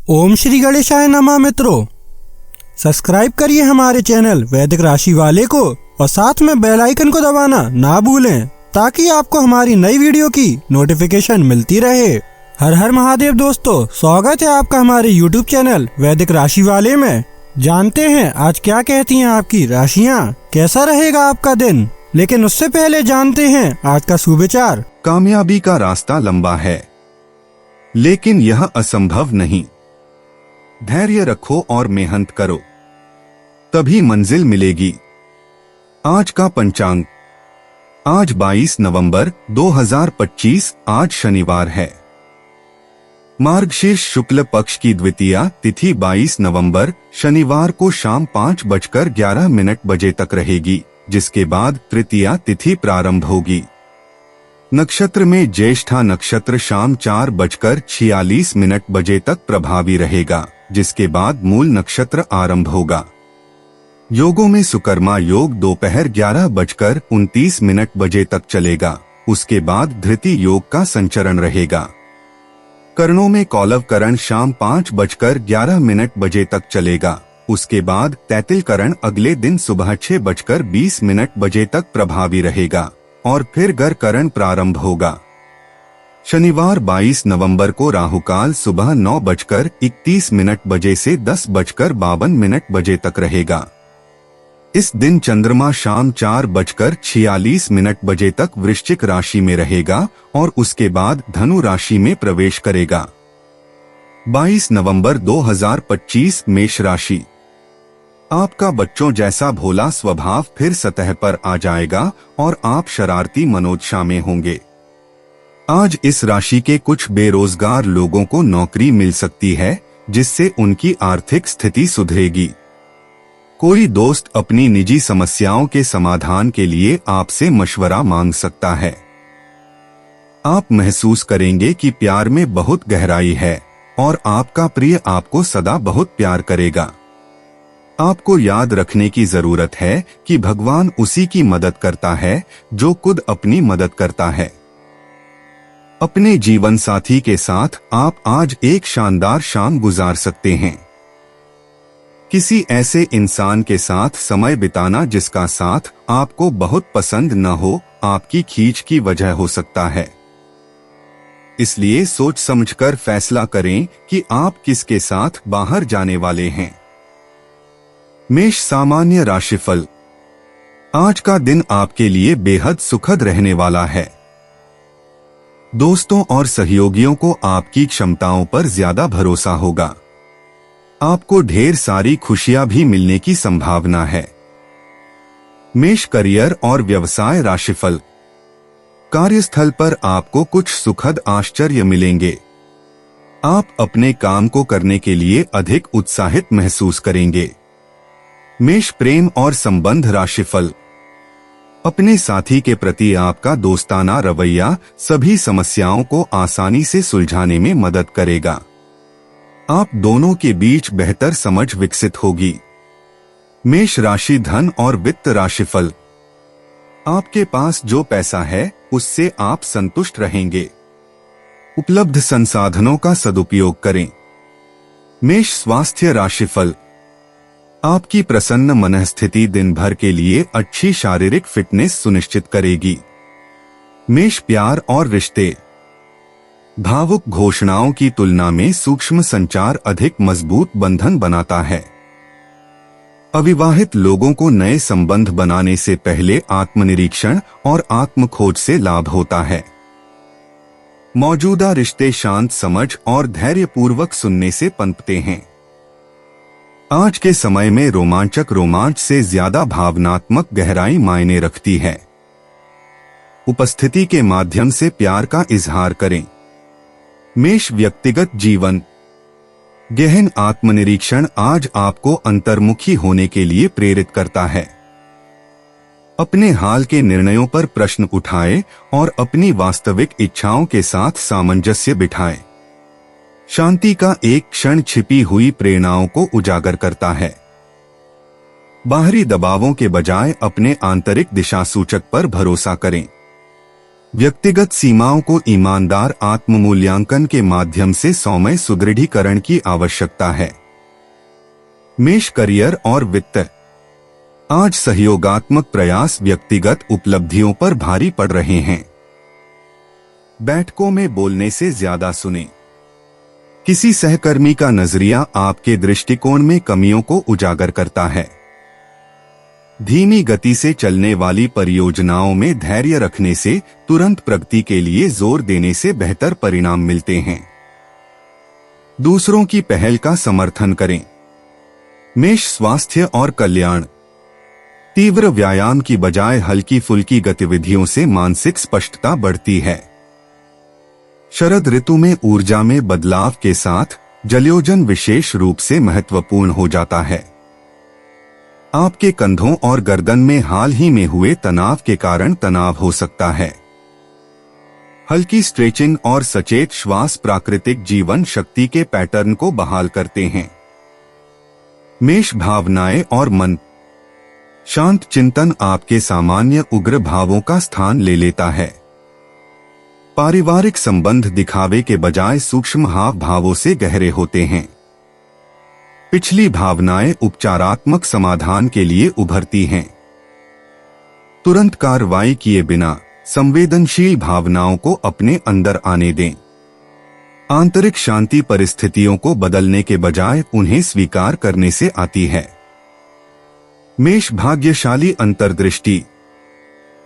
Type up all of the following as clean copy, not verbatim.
ओम श्री गणेशाय नमः। मित्रों, सब्सक्राइब करिए हमारे चैनल वैदिक राशि वाले को और साथ में बेल आइकन को दबाना ना भूलें ताकि आपको हमारी नई वीडियो की नोटिफिकेशन मिलती रहे। हर हर महादेव दोस्तों, स्वागत है आपका हमारे YouTube चैनल वैदिक राशि वाले में। जानते हैं आज क्या कहती हैं आपकी राशियां, कैसा रहेगा आपका दिन। लेकिन उससे पहले जानते हैं आज का सुविचार। कामयाबी का रास्ता लंबा है लेकिन यह असंभव नहीं। धैर्य रखो और मेहनत करो, तभी मंजिल मिलेगी। आज का पंचांग, आज 22 नवंबर 2025, आज शनिवार है। मार्गशीर्ष शुक्ल पक्ष की द्वितीया तिथि 22 नवंबर शनिवार को शाम 5:11 तक रहेगी, जिसके बाद तृतीया तिथि प्रारंभ होगी। नक्षत्र में ज्येष्ठा नक्षत्र शाम 4:46 तक प्रभावी रहेगा, जिसके बाद मूल नक्षत्र आरंभ होगा। योगों में सुकर्मा योग दोपहर 11:29 तक चलेगा, उसके बाद धृति योग का संचरण रहेगा। करणों में कौलव करण शाम 5:11 तक चलेगा, उसके बाद तैतिल करण अगले दिन सुबह 6:20 तक प्रभावी रहेगा और फिर गर करण प्रारंभ होगा। शनिवार 22 नवंबर को राहुकाल सुबह 9:31 से 10:52 तक रहेगा। इस दिन चंद्रमा शाम 4:46 तक वृश्चिक राशि में रहेगा और उसके बाद धनु राशि में प्रवेश करेगा। 22 नवंबर 2025 मेष राशि। आपका बच्चों जैसा भोला स्वभाव फिर सतह पर आ जाएगा और आप शरारती मनोदशा में होंगे। आज इस राशि के कुछ बेरोजगार लोगों को नौकरी मिल सकती है, जिससे उनकी आर्थिक स्थिति सुधरेगी। कोई दोस्त अपनी निजी समस्याओं के समाधान के लिए आपसे मशवरा मांग सकता है। आप महसूस करेंगे कि प्यार में बहुत गहराई है और आपका प्रिय आपको सदा बहुत प्यार करेगा। आपको याद रखने की जरूरत है कि भगवान उसी की मदद करता है जो खुद अपनी मदद करता है। अपने जीवन साथी के साथ आप आज एक शानदार शाम गुजार सकते हैं। किसी ऐसे इंसान के साथ समय बिताना जिसका साथ आपको बहुत पसंद न हो, आपकी खींच की वजह हो सकता है। इसलिए सोच समझकर फैसला करें कि आप किसके साथ बाहर जाने वाले हैं। मेष सामान्य राशिफल। आज का दिन आपके लिए बेहद सुखद रहने वाला है। दोस्तों और सहयोगियों को आपकी क्षमताओं पर ज्यादा भरोसा होगा। आपको ढेर सारी खुशियां भी मिलने की संभावना है। मेष करियर और व्यवसाय राशिफल। कार्यस्थल पर आपको कुछ सुखद आश्चर्य मिलेंगे। आप अपने काम को करने के लिए अधिक उत्साहित महसूस करेंगे। मेष प्रेम और संबंध राशिफल। अपने साथी के प्रति आपका दोस्ताना रवैया सभी समस्याओं को आसानी से सुलझाने में मदद करेगा। आप दोनों के बीच बेहतर समझ विकसित होगी। मेष राशि धन और वित्त राशिफल। आपके पास जो पैसा है उससे आप संतुष्ट रहेंगे। उपलब्ध संसाधनों का सदुपयोग करें। मेष स्वास्थ्य राशिफल। आपकी प्रसन्न मनःस्थिति दिन भर के लिए अच्छी शारीरिक फिटनेस सुनिश्चित करेगी। मेष प्यार और रिश्ते। भावुक घोषणाओं की तुलना में सूक्ष्म संचार अधिक मजबूत बंधन बनाता है। अविवाहित लोगों को नए संबंध बनाने से पहले आत्मनिरीक्षण और आत्मखोज से लाभ होता है। मौजूदा रिश्ते शांत समझ और धैर्यपूर्वक सुनने से पनपते हैं। आज के समय में रोमांच से ज्यादा भावनात्मक गहराई मायने रखती है। उपस्थिति के माध्यम से प्यार का इजहार करें। मेष व्यक्तिगत जीवन। गहन आत्मनिरीक्षण आज आपको अंतर्मुखी होने के लिए प्रेरित करता है। अपने हाल के निर्णयों पर प्रश्न उठाएं और अपनी वास्तविक इच्छाओं के साथ सामंजस्य बिठाएं। शांति का एक क्षण छिपी हुई प्रेरणाओं को उजागर करता है। बाहरी दबावों के बजाय अपने आंतरिक दिशा सूचक पर भरोसा करें। व्यक्तिगत सीमाओं को ईमानदार आत्ममूल्यांकन के माध्यम से सौम्य सुदृढ़ीकरण की आवश्यकता है। मेष करियर और वित्त। आज सहयोगात्मक प्रयास व्यक्तिगत उपलब्धियों पर भारी पड़ रहे हैं। बैठकों में बोलने से ज्यादा सुने। किसी सहकर्मी का नजरिया आपके दृष्टिकोण में कमियों को उजागर करता है। धीमी गति से चलने वाली परियोजनाओं में धैर्य रखने से तुरंत प्रगति के लिए जोर देने से बेहतर परिणाम मिलते हैं। दूसरों की पहल का समर्थन करें। मेष स्वास्थ्य और कल्याण। तीव्र व्यायाम की बजाय हल्की फुल्की गतिविधियों से मानसिक स्पष्टता बढ़ती है। शरद ऋतु में ऊर्जा में बदलाव के साथ जलयोजन विशेष रूप से महत्वपूर्ण हो जाता है। आपके कंधों और गर्दन में हाल ही में हुए तनाव के कारण तनाव हो सकता है। हल्की स्ट्रेचिंग और सचेत श्वास प्राकृतिक जीवन शक्ति के पैटर्न को बहाल करते हैं। मेष भावनाएं और मन। शांत चिंतन आपके सामान्य उग्र भावों का स्थान ले लेता है। पारिवारिक संबंध दिखावे के बजाय सूक्ष्म हाव भावों से गहरे होते हैं। पिछली भावनाएं उपचारात्मक समाधान के लिए उभरती हैं। तुरंत कार्रवाई किए बिना संवेदनशील भावनाओं को अपने अंदर आने दें। आंतरिक शांति परिस्थितियों को बदलने के बजाय उन्हें स्वीकार करने से आती है। मेष भाग्यशाली अंतर्दृष्टि।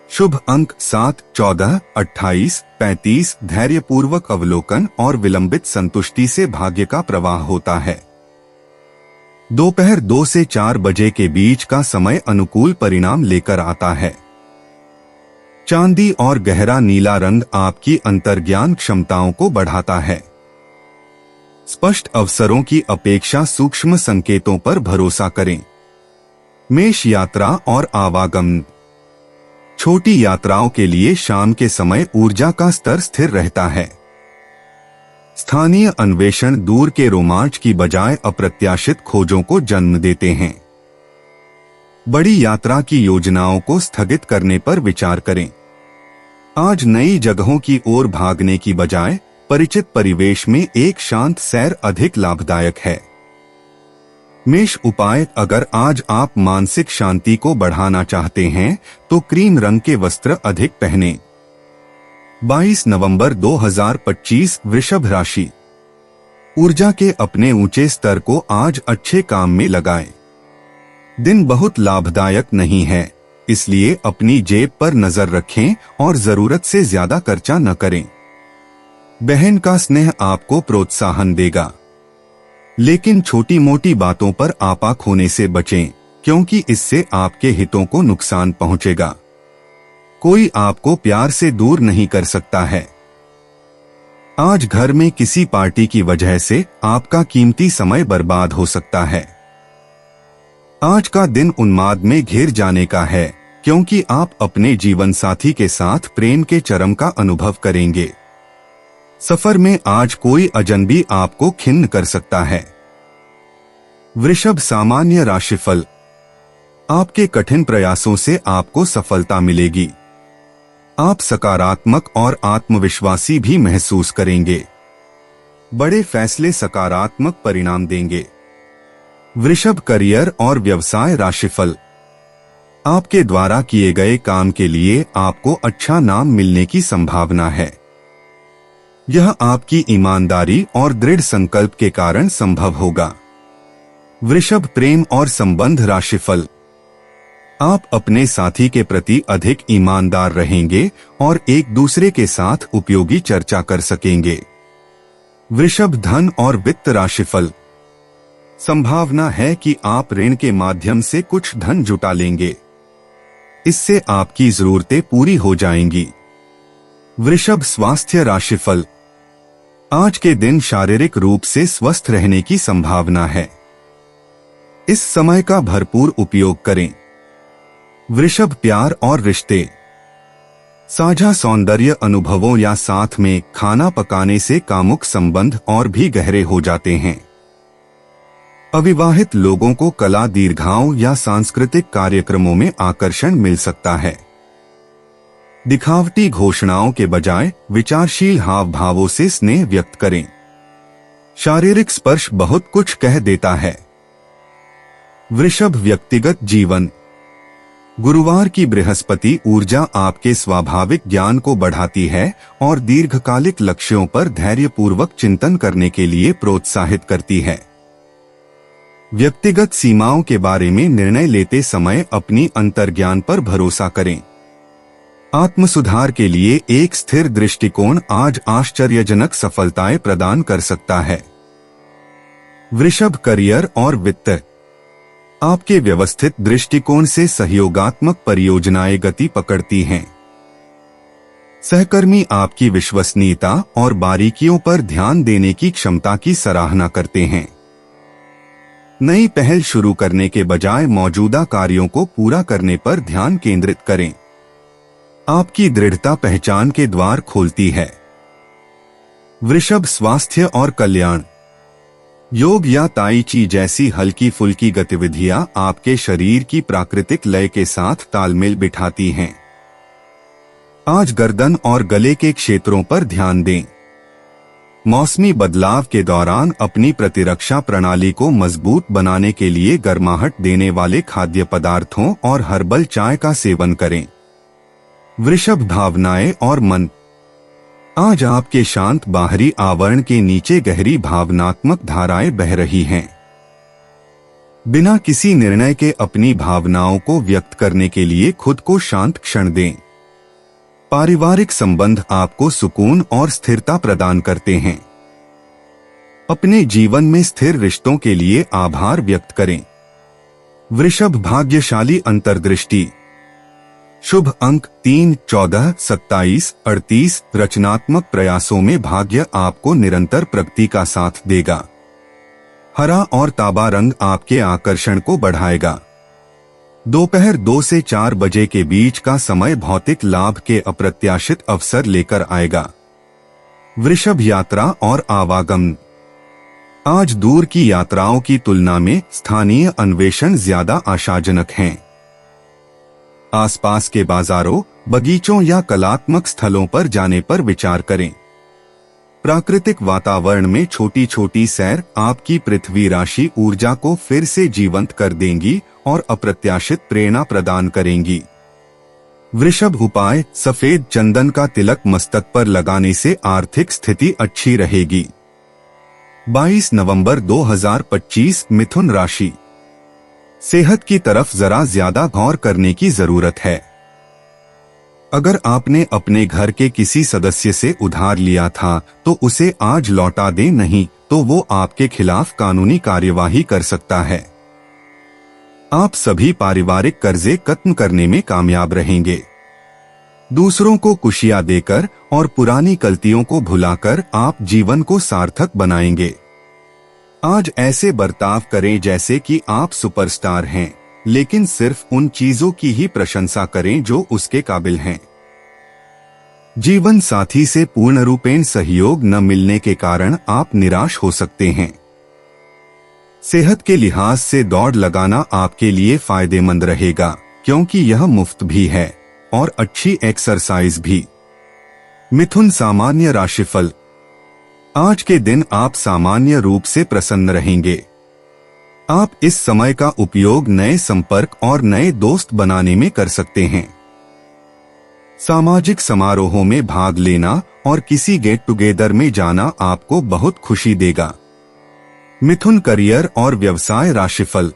शुभ अंक 7, 14, 28, 35। धैर्यपूर्वक अवलोकन और विलंबित संतुष्टि से भाग्य का प्रवाह होता है। दोपहर 2 से 4 बजे के बीच का समय अनुकूल परिणाम लेकर आता है। चांदी और गहरा नीला रंग आपकी अंतर्ज्ञान क्षमताओं को बढ़ाता है। स्पष्ट अवसरों की अपेक्षा सूक्ष्म संकेतों पर भरोसा करें। मेष यात्रा और आवागमन। छोटी यात्राओं के लिए शाम के समय ऊर्जा का स्तर स्थिर रहता है। स्थानीय अन्वेषण दूर के रोमांच की बजाय अप्रत्याशित खोजों को जन्म देते हैं। बड़ी यात्रा की योजनाओं को स्थगित करने पर विचार करें। आज नई जगहों की ओर भागने की बजाय परिचित परिवेश में एक शांत सैर अधिक लाभदायक है। मेष उपाय। अगर आज आप मानसिक शांति को बढ़ाना चाहते हैं तो क्रीम रंग के वस्त्र अधिक पहनें। 22 नवंबर 2025 वृषभ राशि। ऊर्जा के अपने ऊंचे स्तर को आज अच्छे काम में लगाएं। दिन बहुत लाभदायक नहीं है, इसलिए अपनी जेब पर नजर रखें और जरूरत से ज्यादा खर्चा न करें। बहन का स्नेह आपको प्रोत्साहन देगा, लेकिन छोटी मोटी बातों पर आपा खोने से बचें, क्योंकि इससे आपके हितों को नुकसान पहुंचेगा। कोई आपको प्यार से दूर नहीं कर सकता है। आज घर में किसी पार्टी की वजह से आपका कीमती समय बर्बाद हो सकता है। आज का दिन उन्माद में घिर जाने का है, क्योंकि आप अपने जीवन साथी के साथ प्रेम के चरम का अनुभव करेंगे। सफर में आज कोई अजनबी आपको खिन्न कर सकता है। वृषभ सामान्य राशिफल। आपके कठिन प्रयासों से आपको सफलता मिलेगी। आप सकारात्मक और आत्मविश्वासी भी महसूस करेंगे। बड़े फैसले सकारात्मक परिणाम देंगे। वृषभ करियर और व्यवसाय राशिफल। आपके द्वारा किए गए काम के लिए आपको अच्छा नाम मिलने की संभावना है। यह आपकी ईमानदारी और दृढ़ संकल्प के कारण संभव होगा। वृषभ प्रेम और संबंध राशिफल। आप अपने साथी के प्रति अधिक ईमानदार रहेंगे और एक दूसरे के साथ उपयोगी चर्चा कर सकेंगे। वृषभ धन और वित्त राशिफल। संभावना है कि आप ऋण के माध्यम से कुछ धन जुटा लेंगे। इससे आपकी जरूरतें पूरी हो जाएंगी। वृषभ स्वास्थ्य राशिफल। आज के दिन शारीरिक रूप से स्वस्थ रहने की संभावना है। इस समय का भरपूर उपयोग करें। वृषभ प्यार और रिश्ते। साझा सौंदर्य अनुभवों या साथ में खाना पकाने से कामुक संबंध और भी गहरे हो जाते हैं। अविवाहित लोगों को कला दीर्घाओं या सांस्कृतिक कार्यक्रमों में आकर्षण मिल सकता है। दिखावटी घोषणाओं के बजाय विचारशील हाव भावों से स्नेह व्यक्त करें। शारीरिक स्पर्श बहुत कुछ कह देता है। वृषभ व्यक्तिगत जीवन। गुरुवार की बृहस्पति ऊर्जा आपके स्वाभाविक ज्ञान को बढ़ाती है और दीर्घकालिक लक्ष्यों पर धैर्यपूर्वक चिंतन करने के लिए प्रोत्साहित करती है। व्यक्तिगत सीमाओं के बारे में निर्णय लेते समय अपनी अंतर्ज्ञान पर भरोसा करें। आत्मसुधार के लिए एक स्थिर दृष्टिकोण आज आश्चर्यजनक सफलताएं प्रदान कर सकता है। वृषभ करियर और वित्त। आपके व्यवस्थित दृष्टिकोण से सहयोगात्मक परियोजनाएं गति पकड़ती हैं। सहकर्मी आपकी विश्वसनीयता और बारीकियों पर ध्यान देने की क्षमता की सराहना करते हैं। नई पहल शुरू करने के बजाय मौजूदा कार्यों को पूरा करने पर ध्यान केंद्रित करें। आपकी दृढ़ता पहचान के द्वार खोलती है। वृषभ स्वास्थ्य और कल्याण। योग या ताई ची जैसी हल्की फुल्की गतिविधियां आपके शरीर की प्राकृतिक लय के साथ तालमेल बिठाती हैं। आज गर्दन और गले के क्षेत्रों पर ध्यान दें। मौसमी बदलाव के दौरान अपनी प्रतिरक्षा प्रणाली को मजबूत बनाने के लिए गर्माहट देने वाले खाद्य पदार्थों और हर्बल चाय का सेवन करें। वृषभ भावनाएं और मन। आज आपके शांत बाहरी आवरण के नीचे गहरी भावनात्मक धाराएं बह रही हैं। बिना किसी निर्णय के अपनी भावनाओं को व्यक्त करने के लिए खुद को शांत क्षण दें। पारिवारिक संबंध आपको सुकून और स्थिरता प्रदान करते हैं। अपने जीवन में स्थिर रिश्तों के लिए आभार व्यक्त करें। वृषभ भाग्यशाली अंतर्दृष्टि। शुभ अंक 3, 14, 27, 38। रचनात्मक प्रयासों में भाग्य आपको निरंतर प्रगति का साथ देगा। हरा और तांबा रंग आपके आकर्षण को बढ़ाएगा। दोपहर 2 से 4 बजे के बीच का समय भौतिक लाभ के अप्रत्याशित अवसर लेकर आएगा। वृषभ यात्रा और आवागमन। आज दूर की यात्राओं की तुलना में स्थानीय अन्वेषण ज्यादा आशाजनक हैं। आसपास के बाजारों, बगीचों या कलात्मक स्थलों पर जाने पर विचार करें। प्राकृतिक वातावरण में छोटी छोटी सैर आपकी पृथ्वी राशि ऊर्जा को फिर से जीवंत कर देंगी और अप्रत्याशित प्रेरणा प्रदान करेंगी। वृषभ उपाय। सफेद चंदन का तिलक मस्तक पर लगाने से आर्थिक स्थिति अच्छी रहेगी। 22 नवंबर 2025 मिथुन राशि। सेहत की तरफ जरा ज्यादा गौर करने की जरूरत है। अगर आपने अपने घर के किसी सदस्य से उधार लिया था तो उसे आज लौटा दें, नहीं तो वो आपके खिलाफ कानूनी कार्यवाही कर सकता है। आप सभी पारिवारिक कर्जे खत्म करने में कामयाब रहेंगे। दूसरों को खुशियां देकर और पुरानी गलतियों को भुलाकर आप जीवन को सार्थक बनाएंगे। आज ऐसे बर्ताव करें जैसे कि आप सुपरस्टार हैं, लेकिन सिर्फ उन चीजों की ही प्रशंसा करें जो उसके काबिल हैं। जीवन साथी से पूर्ण रूपेण सहयोग न मिलने के कारण आप निराश हो सकते हैं। सेहत के लिहाज से दौड़ लगाना आपके लिए फायदेमंद रहेगा, क्योंकि यह मुफ्त भी है और अच्छी एक्सरसाइज भी। मिथुन सामान्य राशिफल। आज के दिन आप सामान्य रूप से प्रसन्न रहेंगे। आप इस समय का उपयोग नए संपर्क और नए दोस्त बनाने में कर सकते हैं। सामाजिक समारोहों में भाग लेना और किसी गेट टुगेदर में जाना आपको बहुत खुशी देगा। मिथुन करियर और व्यवसाय राशिफल।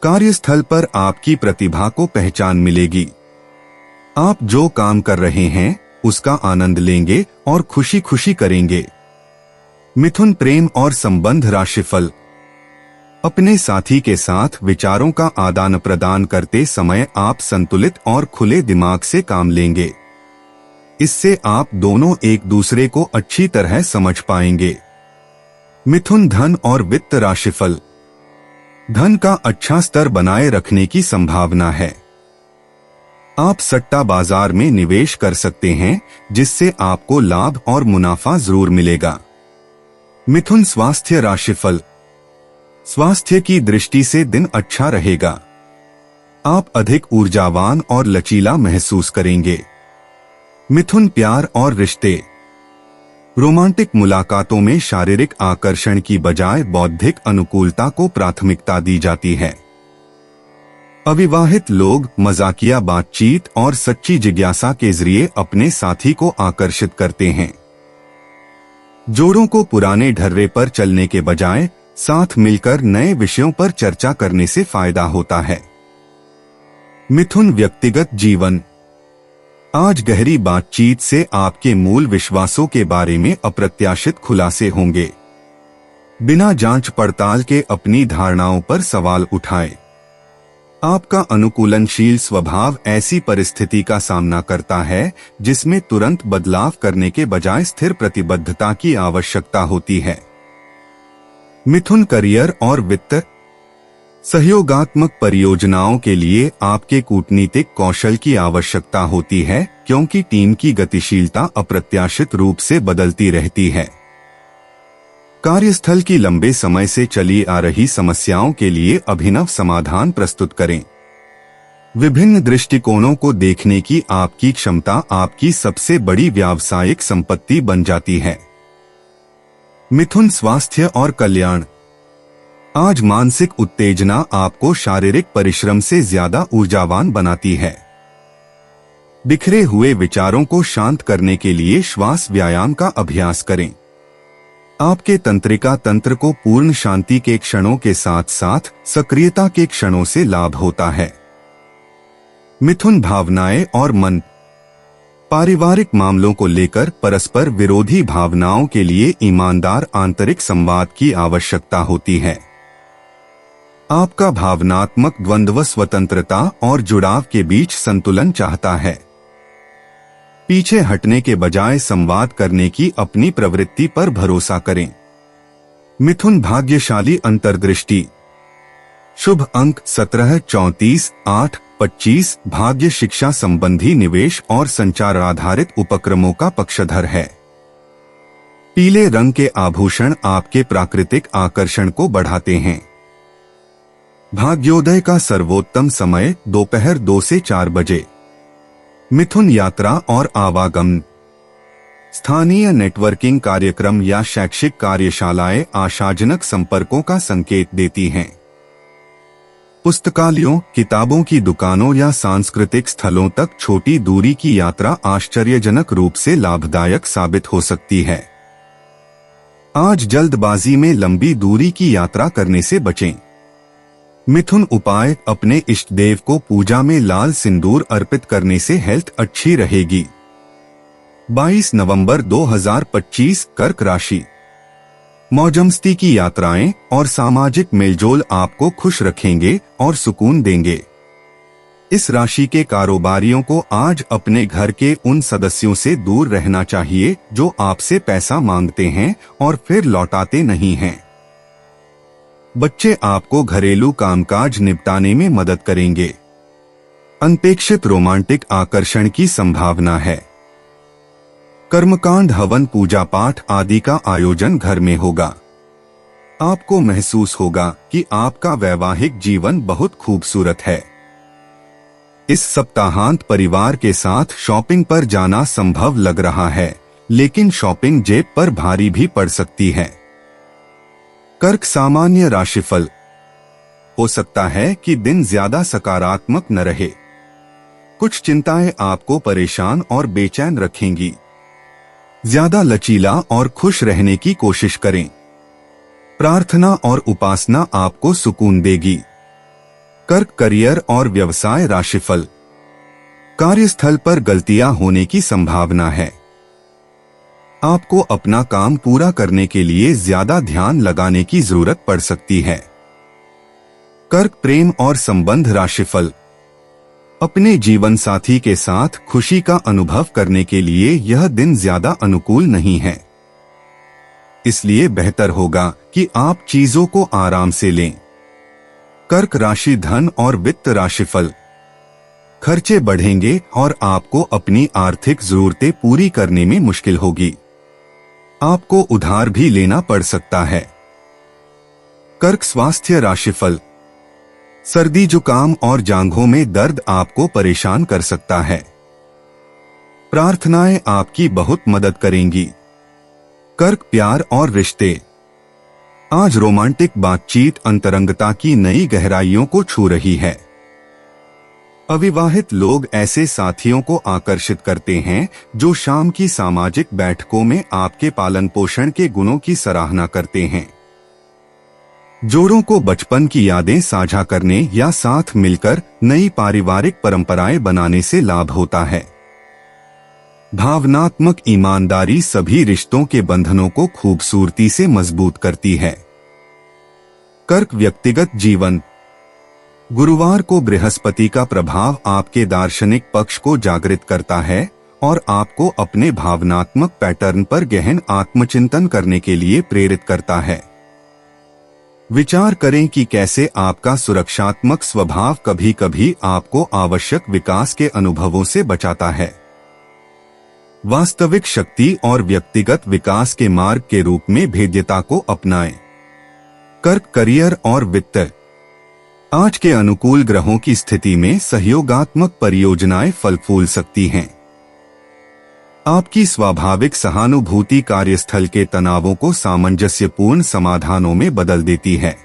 कार्यस्थल पर आपकी प्रतिभा को पहचान मिलेगी। आप जो काम कर रहे हैं उसका आनंद लेंगे और खुशी खुशी करेंगे। मिथुन प्रेम और संबंध राशिफल। अपने साथी के साथ विचारों का आदान प्रदान करते समय आप संतुलित और खुले दिमाग से काम लेंगे। इससे आप दोनों एक दूसरे को अच्छी तरह समझ पाएंगे। मिथुन धन और वित्त राशिफल। धन का अच्छा स्तर बनाए रखने की संभावना है। आप सट्टा बाजार में निवेश कर सकते हैं, जिससे आपको लाभ और मुनाफा जरूर मिलेगा। मिथुन स्वास्थ्य राशिफल। स्वास्थ्य की दृष्टि से दिन अच्छा रहेगा। आप अधिक ऊर्जावान और लचीला महसूस करेंगे। मिथुन प्यार और रिश्ते। रोमांटिक मुलाकातों में शारीरिक आकर्षण की बजाय बौद्धिक अनुकूलता को प्राथमिकता दी जाती है। अविवाहित लोग मजाकिया बातचीत और सच्ची जिज्ञासा के जरिए अपने साथी को आकर्षित करते हैं। जोड़ों को पुराने ढर्रे पर चलने के बजाय साथ मिलकर नए विषयों पर चर्चा करने से फायदा होता है। मिथुन व्यक्तिगत जीवन। आज गहरी बातचीत से आपके मूल विश्वासों के बारे में अप्रत्याशित खुलासे होंगे। बिना जांच पड़ताल के अपनी धारणाओं पर सवाल उठाएं। आपका अनुकूलनशील स्वभाव ऐसी परिस्थिति का सामना करता है जिसमें तुरंत बदलाव करने के बजाय स्थिर प्रतिबद्धता की आवश्यकता होती है। मिथुन करियर और वित्त। सहयोगात्मक परियोजनाओं के लिए आपके कूटनीतिक कौशल की आवश्यकता होती है, क्योंकि टीम की गतिशीलता अप्रत्याशित रूप से बदलती रहती है। कार्यस्थल की लंबे समय से चली आ रही समस्याओं के लिए अभिनव समाधान प्रस्तुत करें। विभिन्न दृष्टिकोणों को देखने की आपकी क्षमता आपकी सबसे बड़ी व्यावसायिक संपत्ति बन जाती है। मिथुन स्वास्थ्य और कल्याण। आज मानसिक उत्तेजना आपको शारीरिक परिश्रम से ज्यादा ऊर्जावान बनाती है। बिखरे हुए विचारों को शांत करने के लिए श्वास व्यायाम का अभ्यास करें। आपके तंत्रिका तंत्र को पूर्ण शांति के क्षणों के साथ साथ सक्रियता के क्षणों से लाभ होता है। मिथुन भावनाएं और मन। पारिवारिक मामलों को लेकर परस्पर विरोधी भावनाओं के लिए ईमानदार आंतरिक संवाद की आवश्यकता होती है। आपका भावनात्मक द्वंद्व स्वतंत्रता और जुड़ाव के बीच संतुलन चाहता है। पीछे हटने के बजाय संवाद करने की अपनी प्रवृत्ति पर भरोसा करें। मिथुन भाग्यशाली अंतर्दृष्टि। शुभ अंक 17, 34, 8, 25। भाग्य शिक्षा संबंधी निवेश और संचार आधारित उपक्रमों का पक्षधर है। पीले रंग के आभूषण आपके प्राकृतिक आकर्षण को बढ़ाते हैं। भाग्योदय का सर्वोत्तम समय दोपहर 2 से 4 बजे। मिथुन यात्रा और आवागमन। स्थानीय नेटवर्किंग कार्यक्रम या शैक्षिक कार्यशालाएं आशाजनक संपर्कों का संकेत देती हैं। पुस्तकालयों, किताबों की दुकानों या सांस्कृतिक स्थलों तक छोटी दूरी की यात्रा आश्चर्यजनक रूप से लाभदायक साबित हो सकती है। आज जल्दबाजी में लंबी दूरी की यात्रा करने से बचें। मिथुन उपाय। अपने इष्ट देव को पूजा में लाल सिंदूर अर्पित करने से हेल्थ अच्छी रहेगी। 22 नवंबर 2025। कर्क राशि। मौजमस्ती की यात्राएं और सामाजिक मेलजोल आपको खुश रखेंगे और सुकून देंगे। इस राशि के कारोबारियों को आज अपने घर के उन सदस्यों से दूर रहना चाहिए जो आपसे पैसा मांगते हैं और फिर लौटाते नहीं हैं। बच्चे आपको घरेलू कामकाज निपटाने में मदद करेंगे। अनपेक्षित रोमांटिक आकर्षण की संभावना है। कर्मकांड, हवन, पूजा पाठ आदि का आयोजन घर में होगा। आपको महसूस होगा कि आपका वैवाहिक जीवन बहुत खूबसूरत है। इस सप्ताहांत परिवार के साथ शॉपिंग पर जाना संभव लग रहा है, लेकिन शॉपिंग जेब पर भारी भी पड़ सकती है। कर्क सामान्य राशिफल। हो सकता है कि दिन ज्यादा सकारात्मक न रहे। कुछ चिंताएं आपको परेशान और बेचैन रखेंगी। ज्यादा लचीला और खुश रहने की कोशिश करें। प्रार्थना और उपासना आपको सुकून देगी। कर्क करियर और व्यवसाय राशिफल। कार्यस्थल पर गलतियां होने की संभावना है। आपको अपना काम पूरा करने के लिए ज्यादा ध्यान लगाने की जरूरत पड़ सकती है। कर्क प्रेम और संबंध राशिफल। अपने जीवन साथी के साथ खुशी का अनुभव करने के लिए यह दिन ज्यादा अनुकूल नहीं है, इसलिए बेहतर होगा कि आप चीजों को आराम से लें। कर्क राशि धन और वित्त राशिफल। खर्चे बढ़ेंगे और आपको अपनी आर्थिक जरूरतें पूरी करने में मुश्किल होगी। आपको उधार भी लेना पड़ सकता है। कर्क स्वास्थ्य राशिफल। सर्दी, जुकाम और जांघों में दर्द आपको परेशान कर सकता है। प्रार्थनाएं आपकी बहुत मदद करेंगी। कर्क, प्यार और रिश्ते। आज रोमांटिक बातचीत अंतरंगता की नई गहराइयों को छू रही है। अविवाहित लोग ऐसे साथियों को आकर्षित करते हैं जो शाम की सामाजिक बैठकों में आपके पालन पोषण के गुणों की सराहना करते हैं। जोड़ों को बचपन की यादें साझा करने या साथ मिलकर नई पारिवारिक परंपराएं बनाने से लाभ होता है। भावनात्मक ईमानदारी सभी रिश्तों के बंधनों को खूबसूरती से मजबूत करती है। कर्क, व्यक्तिगत जीवन। गुरुवार को बृहस्पति का प्रभाव आपके दार्शनिक पक्ष को जागृत करता है और आपको अपने भावनात्मक पैटर्न पर गहन आत्मचिंतन करने के लिए प्रेरित करता है। विचार करें कि कैसे आपका सुरक्षात्मक स्वभाव कभी कभी आपको आवश्यक विकास के अनुभवों से बचाता है। वास्तविक शक्ति और व्यक्तिगत विकास के मार्ग के रूप में भेद्यता को अपनाएं। कर्क, करियर और वित्त। आज के अनुकूल ग्रहों की स्थिति में सहयोगात्मक परियोजनाएं फल फूल सकती हैं। आपकी स्वाभाविक सहानुभूति कार्यस्थल के तनावों को सामंजस्यपूर्ण समाधानों में बदल देती है।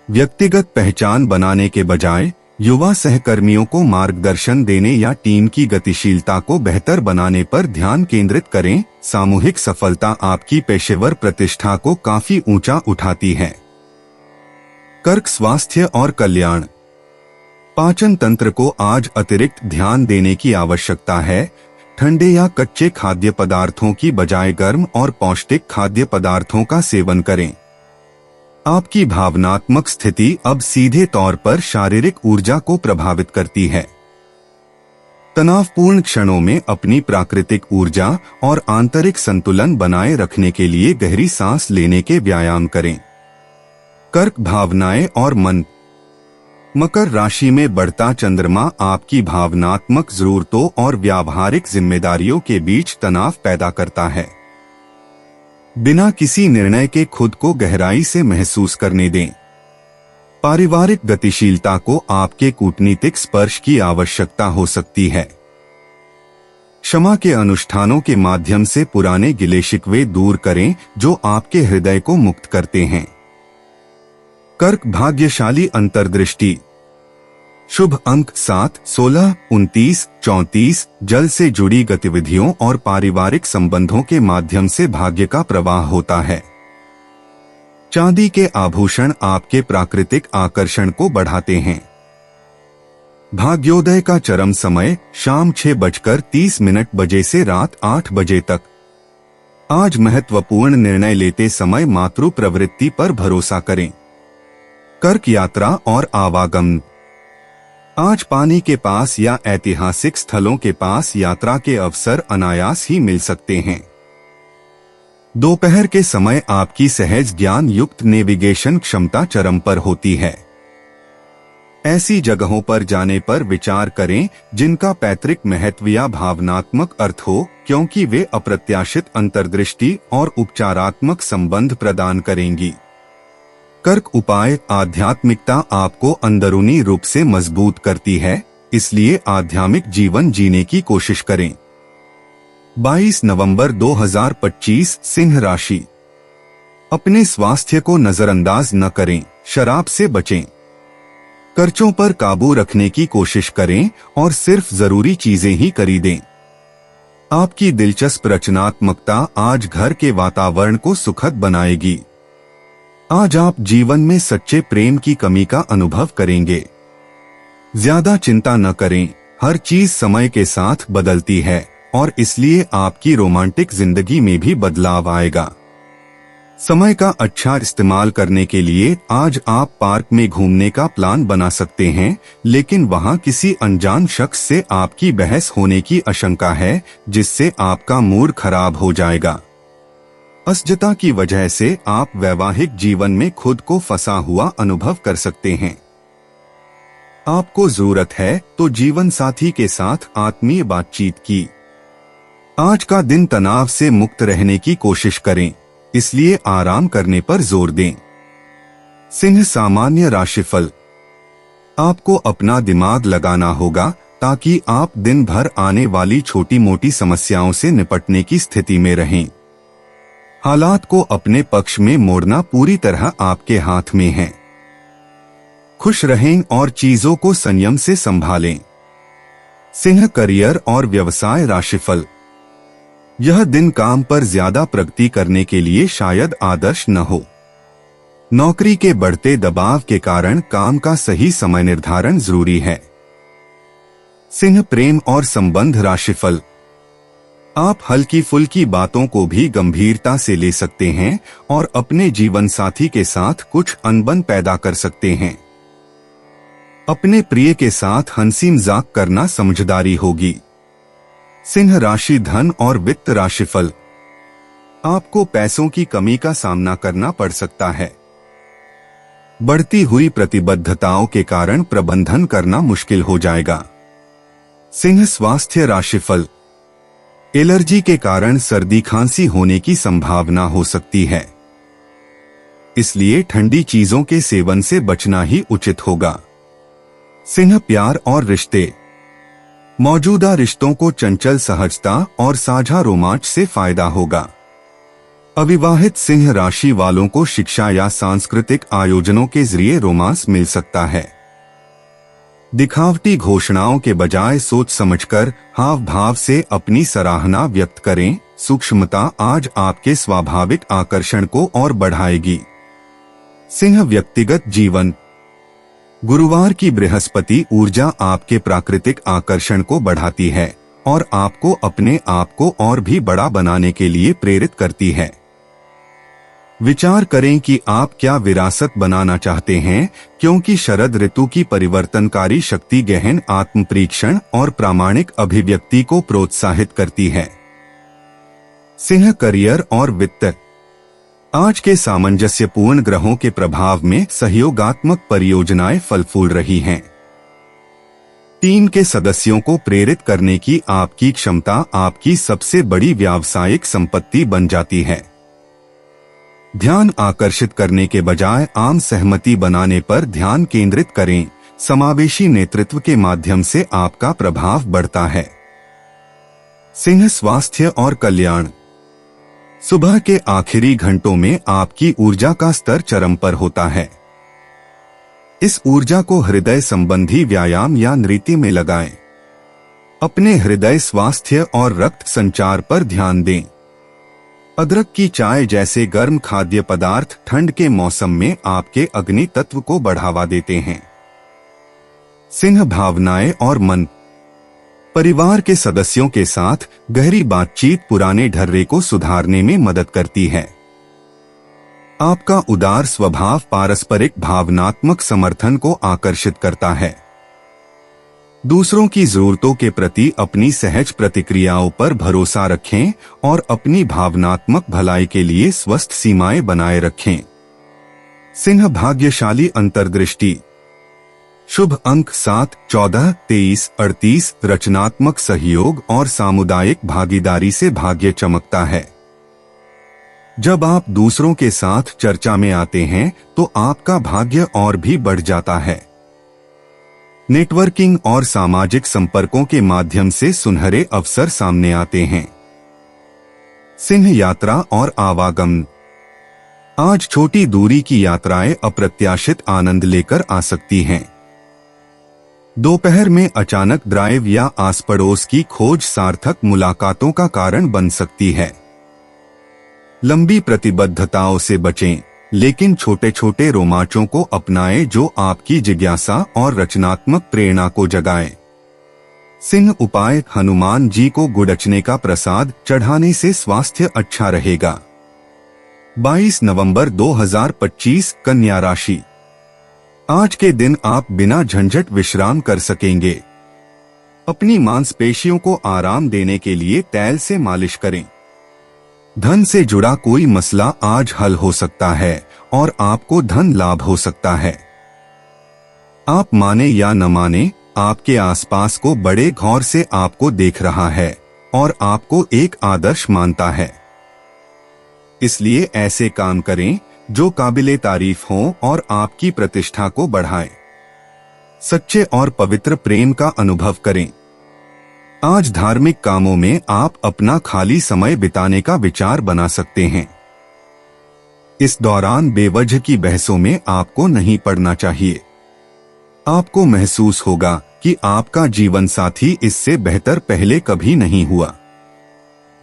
व्यक्तिगत पहचान बनाने के बजाय युवा सहकर्मियों को मार्गदर्शन देने या टीम की गतिशीलता को बेहतर बनाने पर ध्यान केंद्रित करें। सामूहिक सफलता आपकी पेशेवर प्रतिष्ठा को काफी ऊंचा उठाती है। कर्क, स्वास्थ्य और कल्याण। पाचन तंत्र को आज अतिरिक्त ध्यान देने की आवश्यकता है। ठंडे या कच्चे खाद्य पदार्थों की बजाय गर्म और पौष्टिक खाद्य पदार्थों का सेवन करें। आपकी भावनात्मक स्थिति अब सीधे तौर पर शारीरिक ऊर्जा को प्रभावित करती है। तनावपूर्ण क्षणों में अपनी प्राकृतिक ऊर्जा और आंतरिक संतुलन बनाए रखने के लिए गहरी सांस लेने के व्यायाम करें। कर्क, भावनाएं और मन। मकर राशि में बढ़ता चंद्रमा आपकी भावनात्मक जरूरतों और व्यावहारिक जिम्मेदारियों के बीच तनाव पैदा करता है। बिना किसी निर्णय के खुद को गहराई से महसूस करने दें। पारिवारिक गतिशीलता को आपके कूटनीतिक स्पर्श की आवश्यकता हो सकती है। क्षमा के अनुष्ठानों के माध्यम से पुराने गिले शिकवे दूर करें जो आपके हृदय को मुक्त करते हैं। कर्क, भाग्यशाली अंतर्दृष्टि। शुभ अंक 7, 16, 29, 34। जल से जुड़ी गतिविधियों और पारिवारिक संबंधों के माध्यम से भाग्य का प्रवाह होता है। चांदी के आभूषण आपके प्राकृतिक आकर्षण को बढ़ाते हैं। भाग्योदय का चरम समय शाम 6:30 बजे से रात 8 बजे तक। आज महत्वपूर्ण निर्णय लेते समय मातृ प्रवृत्ति पर भरोसा करें। कर्क, यात्रा और आवागमन। आज पानी के पास या ऐतिहासिक स्थलों के पास यात्रा के अवसर अनायास ही मिल सकते हैं। दोपहर के समय आपकी सहज ज्ञान युक्त नेविगेशन क्षमता चरम पर होती है। ऐसी जगहों पर जाने पर विचार करें जिनका पैतृक महत्व या भावनात्मक अर्थ हो, क्योंकि वे अप्रत्याशित अंतर्दृष्टि और उपचारात्मक संबंध प्रदान करेंगी। कर्क, उपाय। आध्यात्मिकता आपको अंदरूनी रूप से मजबूत करती है, इसलिए आध्यात्मिक जीवन जीने की कोशिश करें। 22 नवंबर 2025, सिंह राशि। अपने स्वास्थ्य को नजरअंदाज न करें, शराब से बचें। खर्चों पर काबू रखने की कोशिश करें और सिर्फ जरूरी चीजें ही खरीदें। आपकी दिलचस्प रचनात्मकता आज घर के वातावरण को सुखद बनाएगी। आज आप जीवन में सच्चे प्रेम की कमी का अनुभव करेंगे। ज्यादा चिंता न करें, हर चीज समय के साथ बदलती है और इसलिए आपकी रोमांटिक जिंदगी में भी बदलाव आएगा। समय का अच्छा इस्तेमाल करने के लिए आज आप पार्क में घूमने का प्लान बना सकते हैं, लेकिन वहां किसी अनजान शख्स से आपकी बहस होने की आशंका है, जिससे आपका मूड खराब हो जाएगा। असजता की वजह से आप वैवाहिक जीवन में खुद को फंसा हुआ अनुभव कर सकते हैं। आपको जरूरत है तो जीवन साथी के साथ आत्मीय बातचीत की। आज का दिन तनाव से मुक्त रहने की कोशिश करें, इसलिए आराम करने पर जोर दें। सिंह, सामान्य राशिफल। आपको अपना दिमाग लगाना होगा, ताकि आप दिन भर आने वाली छोटी मोटी समस्याओं से निपटने की स्थिति में रहें। हालात को अपने पक्ष में मोड़ना पूरी तरह आपके हाथ में है। खुश रहें और चीजों को संयम से संभालें। सिंह, करियर और व्यवसाय राशिफल। यह दिन काम पर ज्यादा प्रगति करने के लिए शायद आदर्श न हो। नौकरी के बढ़ते दबाव के कारण काम का सही समय निर्धारण जरूरी है। सिंह, प्रेम और संबंध राशिफल। आप हल्की फुल्की बातों को भी गंभीरता से ले सकते हैं और अपने जीवन साथी के साथ कुछ अनबन पैदा कर सकते हैं। अपने प्रिय के साथ हंसी मजाक करना समझदारी होगी। सिंह राशि, धन और वित्त राशिफल। आपको पैसों की कमी का सामना करना पड़ सकता है। बढ़ती हुई प्रतिबद्धताओं के कारण प्रबंधन करना मुश्किल हो जाएगा। सिंह, स्वास्थ्य राशिफल। एलर्जी के कारण सर्दी खांसी होने की संभावना हो सकती है, इसलिए ठंडी चीजों के सेवन से बचना ही उचित होगा। सिंह, प्यार और रिश्ते। मौजूदा रिश्तों को चंचल सहजता और साझा रोमांच से फायदा होगा। अविवाहित सिंह राशि वालों को शिक्षा या सांस्कृतिक आयोजनों के जरिए रोमांस मिल सकता है। दिखावटी घोषणाओं के बजाय सोच समझकर हाव भाव से अपनी सराहना व्यक्त करें। सूक्ष्मता आज आपके स्वाभाविक आकर्षण को और बढ़ाएगी। सिंह, व्यक्तिगत जीवन। गुरुवार की बृहस्पति ऊर्जा आपके प्राकृतिक आकर्षण को बढ़ाती है और आपको अपने आप को और भी बड़ा बनाने के लिए प्रेरित करती है। विचार करें कि आप क्या विरासत बनाना चाहते हैं, क्योंकि शरद ऋतु की परिवर्तनकारी शक्ति गहन आत्मपरीक्षण और प्रामाणिक अभिव्यक्ति को प्रोत्साहित करती है। सिंह, करियर और वित्त। आज के सामंजस्यपूर्ण ग्रहों के प्रभाव में सहयोगात्मक परियोजनाएं फल फूल रही हैं। टीम के सदस्यों को प्रेरित करने की आपकी क्षमता आपकी सबसे बड़ी व्यावसायिक संपत्ति बन जाती है। ध्यान आकर्षित करने के बजाय आम सहमति बनाने पर ध्यान केंद्रित करें। समावेशी नेतृत्व के माध्यम से आपका प्रभाव बढ़ता है। सिंह, स्वास्थ्य और कल्याण। सुबह के आखिरी घंटों में आपकी ऊर्जा का स्तर चरम पर होता है। इस ऊर्जा को हृदय संबंधी व्यायाम या नृत्य में लगाएं। अपने हृदय स्वास्थ्य और रक्त संचार पर ध्यान दें। अदरक की चाय जैसे गर्म खाद्य पदार्थ ठंड के मौसम में आपके अग्नि तत्व को बढ़ावा देते हैं। सिंह, भावनाएं और मन। परिवार के सदस्यों के साथ गहरी बातचीत पुराने ढर्रे को सुधारने में मदद करती है। आपका उदार स्वभाव पारस्परिक भावनात्मक समर्थन को आकर्षित करता है। दूसरों की जरूरतों के प्रति अपनी सहज प्रतिक्रियाओं पर भरोसा रखें और अपनी भावनात्मक भलाई के लिए स्वस्थ सीमाएं बनाए रखें। सिंह, भाग्यशाली अंतर्दृष्टि। शुभ अंक 7, 14, 23, 38। रचनात्मक सहयोग और सामुदायिक भागीदारी से भाग्य चमकता है। जब आप दूसरों के साथ चर्चा में आते हैं तो आपका भाग्य और भी बढ़ जाता है। नेटवर्किंग और सामाजिक संपर्कों के माध्यम से सुनहरे अवसर सामने आते हैं। सिंह, यात्रा और आवागमन। आज छोटी दूरी की यात्राएं अप्रत्याशित आनंद लेकर आ सकती हैं। दोपहर में अचानक ड्राइव या आस पड़ोस की खोज सार्थक मुलाकातों का कारण बन सकती है। लंबी प्रतिबद्धताओं से बचें, लेकिन छोटे छोटे रोमांचों को अपनाएं जो आपकी जिज्ञासा और रचनात्मक प्रेरणा को जगाएं। सिंह, उपाय। हनुमान जी को गुड़चने का प्रसाद चढ़ाने से स्वास्थ्य अच्छा रहेगा। 22 नवंबर 2025। कन्या राशि। आज के दिन आप बिना झंझट विश्राम कर सकेंगे। अपनी मांसपेशियों को आराम देने के लिए तेल से मालिश करें। धन से जुड़ा कोई मसला आज हल हो सकता है और आपको धन लाभ हो सकता है। आप माने या न माने, आपके आसपास को बड़े गौर से आपको देख रहा है और आपको एक आदर्श मानता है। इसलिए ऐसे काम करें जो काबिले तारीफ हों और आपकी प्रतिष्ठा को बढ़ाएं। सच्चे और पवित्र प्रेम का अनुभव करें। आज धार्मिक कामों में आप अपना खाली समय बिताने का विचार बना सकते हैं। इस दौरान बेवजह की बहसों में आपको नहीं पड़ना चाहिए। आपको महसूस होगा कि आपका जीवन साथी इससे बेहतर पहले कभी नहीं हुआ।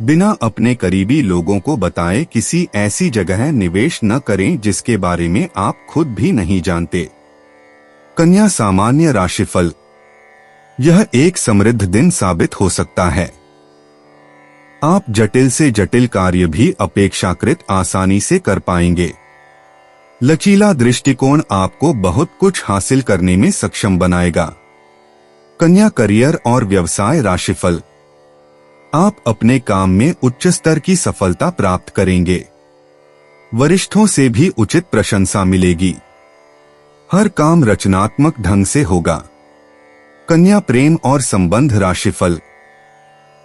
बिना अपने करीबी लोगों को बताए किसी ऐसी जगह निवेश न करें जिसके बारे में आप खुद भी नहीं जानते। कन्या सामान्य राशिफल। यह एक समृद्ध दिन साबित हो सकता है। आप जटिल से जटिल कार्य भी अपेक्षाकृत आसानी से कर पाएंगे। लचीला दृष्टिकोण आपको बहुत कुछ हासिल करने में सक्षम बनाएगा। कन्या करियर और व्यवसाय राशिफल। आप अपने काम में उच्च स्तर की सफलता प्राप्त करेंगे। वरिष्ठों से भी उचित प्रशंसा मिलेगी। हर काम रचनात्मक ढंग से होगा। कन्या प्रेम और संबंध राशिफल।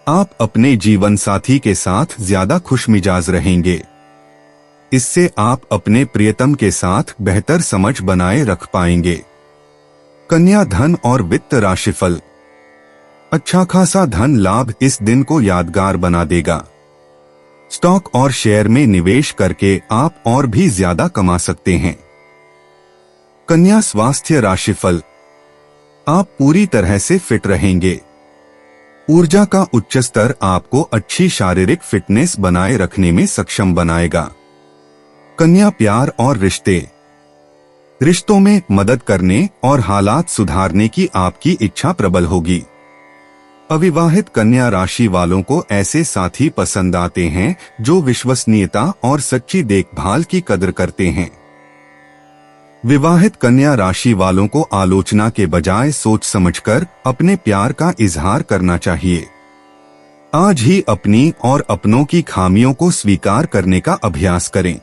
आप अपने जीवन साथी के साथ ज्यादा खुशमिजाज रहेंगे। इससे आप अपने प्रियतम के साथ बेहतर समझ बनाए रख पाएंगे। कन्या धन और वित्त राशिफल। अच्छा खासा धन लाभ इस दिन को यादगार बना देगा। स्टॉक और शेयर में निवेश करके आप और भी ज्यादा कमा सकते हैं। कन्या स्वास्थ्य राशिफल। आप पूरी तरह से फिट रहेंगे। ऊर्जा का उच्च स्तर आपको अच्छी शारीरिक फिटनेस बनाए रखने में सक्षम बनाएगा। कन्या प्यार और रिश्ते। रिश्तों में मदद करने और हालात सुधारने की आपकी इच्छा प्रबल होगी। अविवाहित कन्या राशि वालों को ऐसे साथी पसंद आते हैं जो विश्वसनीयता और सच्ची देखभाल की कदर करते हैं। विवाहित कन्या राशि वालों को आलोचना के बजाय सोच समझकर अपने प्यार का इजहार करना चाहिए। आज ही अपनी और अपनों की खामियों को स्वीकार करने का अभ्यास करें।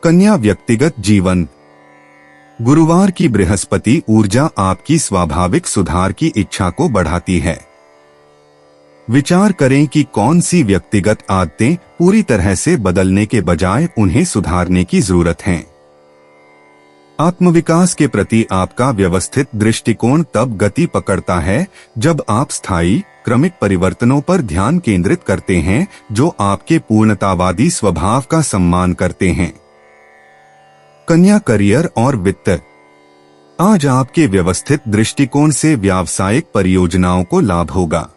कन्या व्यक्तिगत जीवन। गुरुवार की बृहस्पति ऊर्जा आपकी स्वाभाविक सुधार की इच्छा को बढ़ाती है। विचार करें कि कौन सी व्यक्तिगत आदतें पूरी तरह से बदलने के बजाय उन्हें सुधारने की जरूरत है। आत्मविकास के प्रति आपका व्यवस्थित दृष्टिकोण तब गति पकड़ता है जब आप स्थायी, क्रमिक परिवर्तनों पर ध्यान केंद्रित करते हैं जो आपके पूर्णतावादी स्वभाव का सम्मान करते हैं। कन्या करियर और वित्त। आज आपके व्यवस्थित दृष्टिकोण से व्यावसायिक परियोजनाओं को लाभ होगा।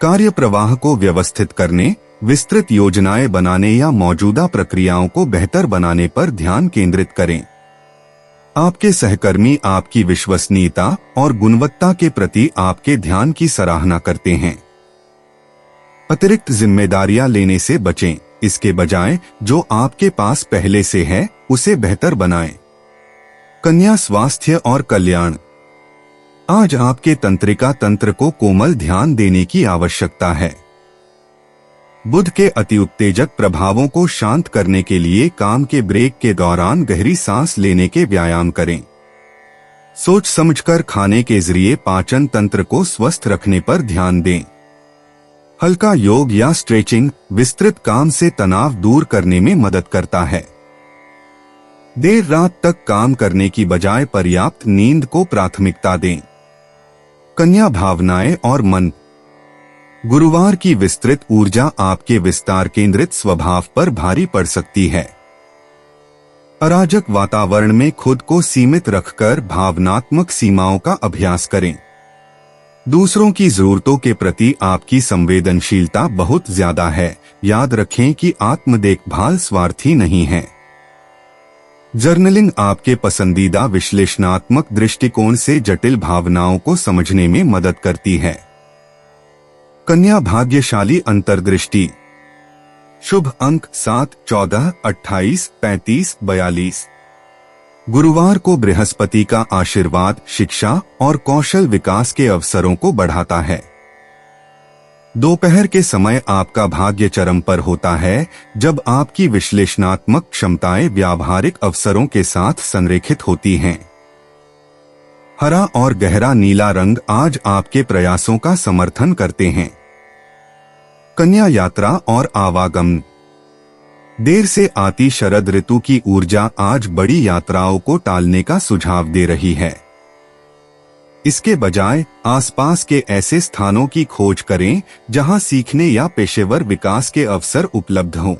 कार्य प्रवाह को व्यवस्थित करने, विस्तृत योजनाएं बनाने या मौजूदा प्रक्रियाओं को बेहतर बनाने पर ध्यान केंद्रित करें। आपके सहकर्मी आपकी विश्वसनीयता और गुणवत्ता के प्रति आपके ध्यान की सराहना करते हैं। अतिरिक्त जिम्मेदारियां लेने से बचें, इसके बजाय जो आपके पास पहले से है उसे बेहतर बनाएं। कन्या स्वास्थ्य और कल्याण। आज आपके तंत्रिका तंत्र को कोमल ध्यान देने की आवश्यकता है। बुध के अति उत्तेजक प्रभावों को शांत करने के लिए काम के ब्रेक के दौरान गहरी सांस लेने के व्यायाम करें। सोच समझकर खाने के जरिए पाचन तंत्र को स्वस्थ रखने पर ध्यान दें। हल्का योग या स्ट्रेचिंग विस्तृत काम से तनाव दूर करने में मदद करता है। देर रात तक काम करने की बजाय पर्याप्त नींद को प्राथमिकता दें। कन्या भावनाएं और मन। गुरुवार की विस्तृत ऊर्जा आपके विस्तार केंद्रित स्वभाव पर भारी पड़ सकती है। अराजक वातावरण में खुद को सीमित रखकर भावनात्मक सीमाओं का अभ्यास करें। दूसरों की जरूरतों के प्रति आपकी संवेदनशीलता बहुत ज्यादा है। याद रखें कि आत्म देखभाल स्वार्थी नहीं है। जर्नलिंग आपके पसंदीदा विश्लेषणात्मक दृष्टिकोण से जटिल भावनाओं को समझने में मदद करती है। कन्या भाग्यशाली अंतर्दृष्टि। शुभ अंक 7, 14, 28, 35, 42। गुरुवार को बृहस्पति का आशीर्वाद शिक्षा और कौशल विकास के अवसरों को बढ़ाता है। दोपहर के समय आपका भाग्य चरम पर होता है जब आपकी विश्लेषणात्मक क्षमताएं व्यावहारिक अवसरों के साथ संरेखित होती हैं। हरा और गहरा नीला रंग आज आपके प्रयासों का समर्थन करते हैं। कन्या यात्रा और आवागमन। देर से आती शरद ऋतु की ऊर्जा आज बड़ी यात्राओं को टालने का सुझाव दे रही है। इसके बजाय आसपास के ऐसे स्थानों की खोज करें जहां सीखने या पेशेवर विकास के अवसर उपलब्ध हों।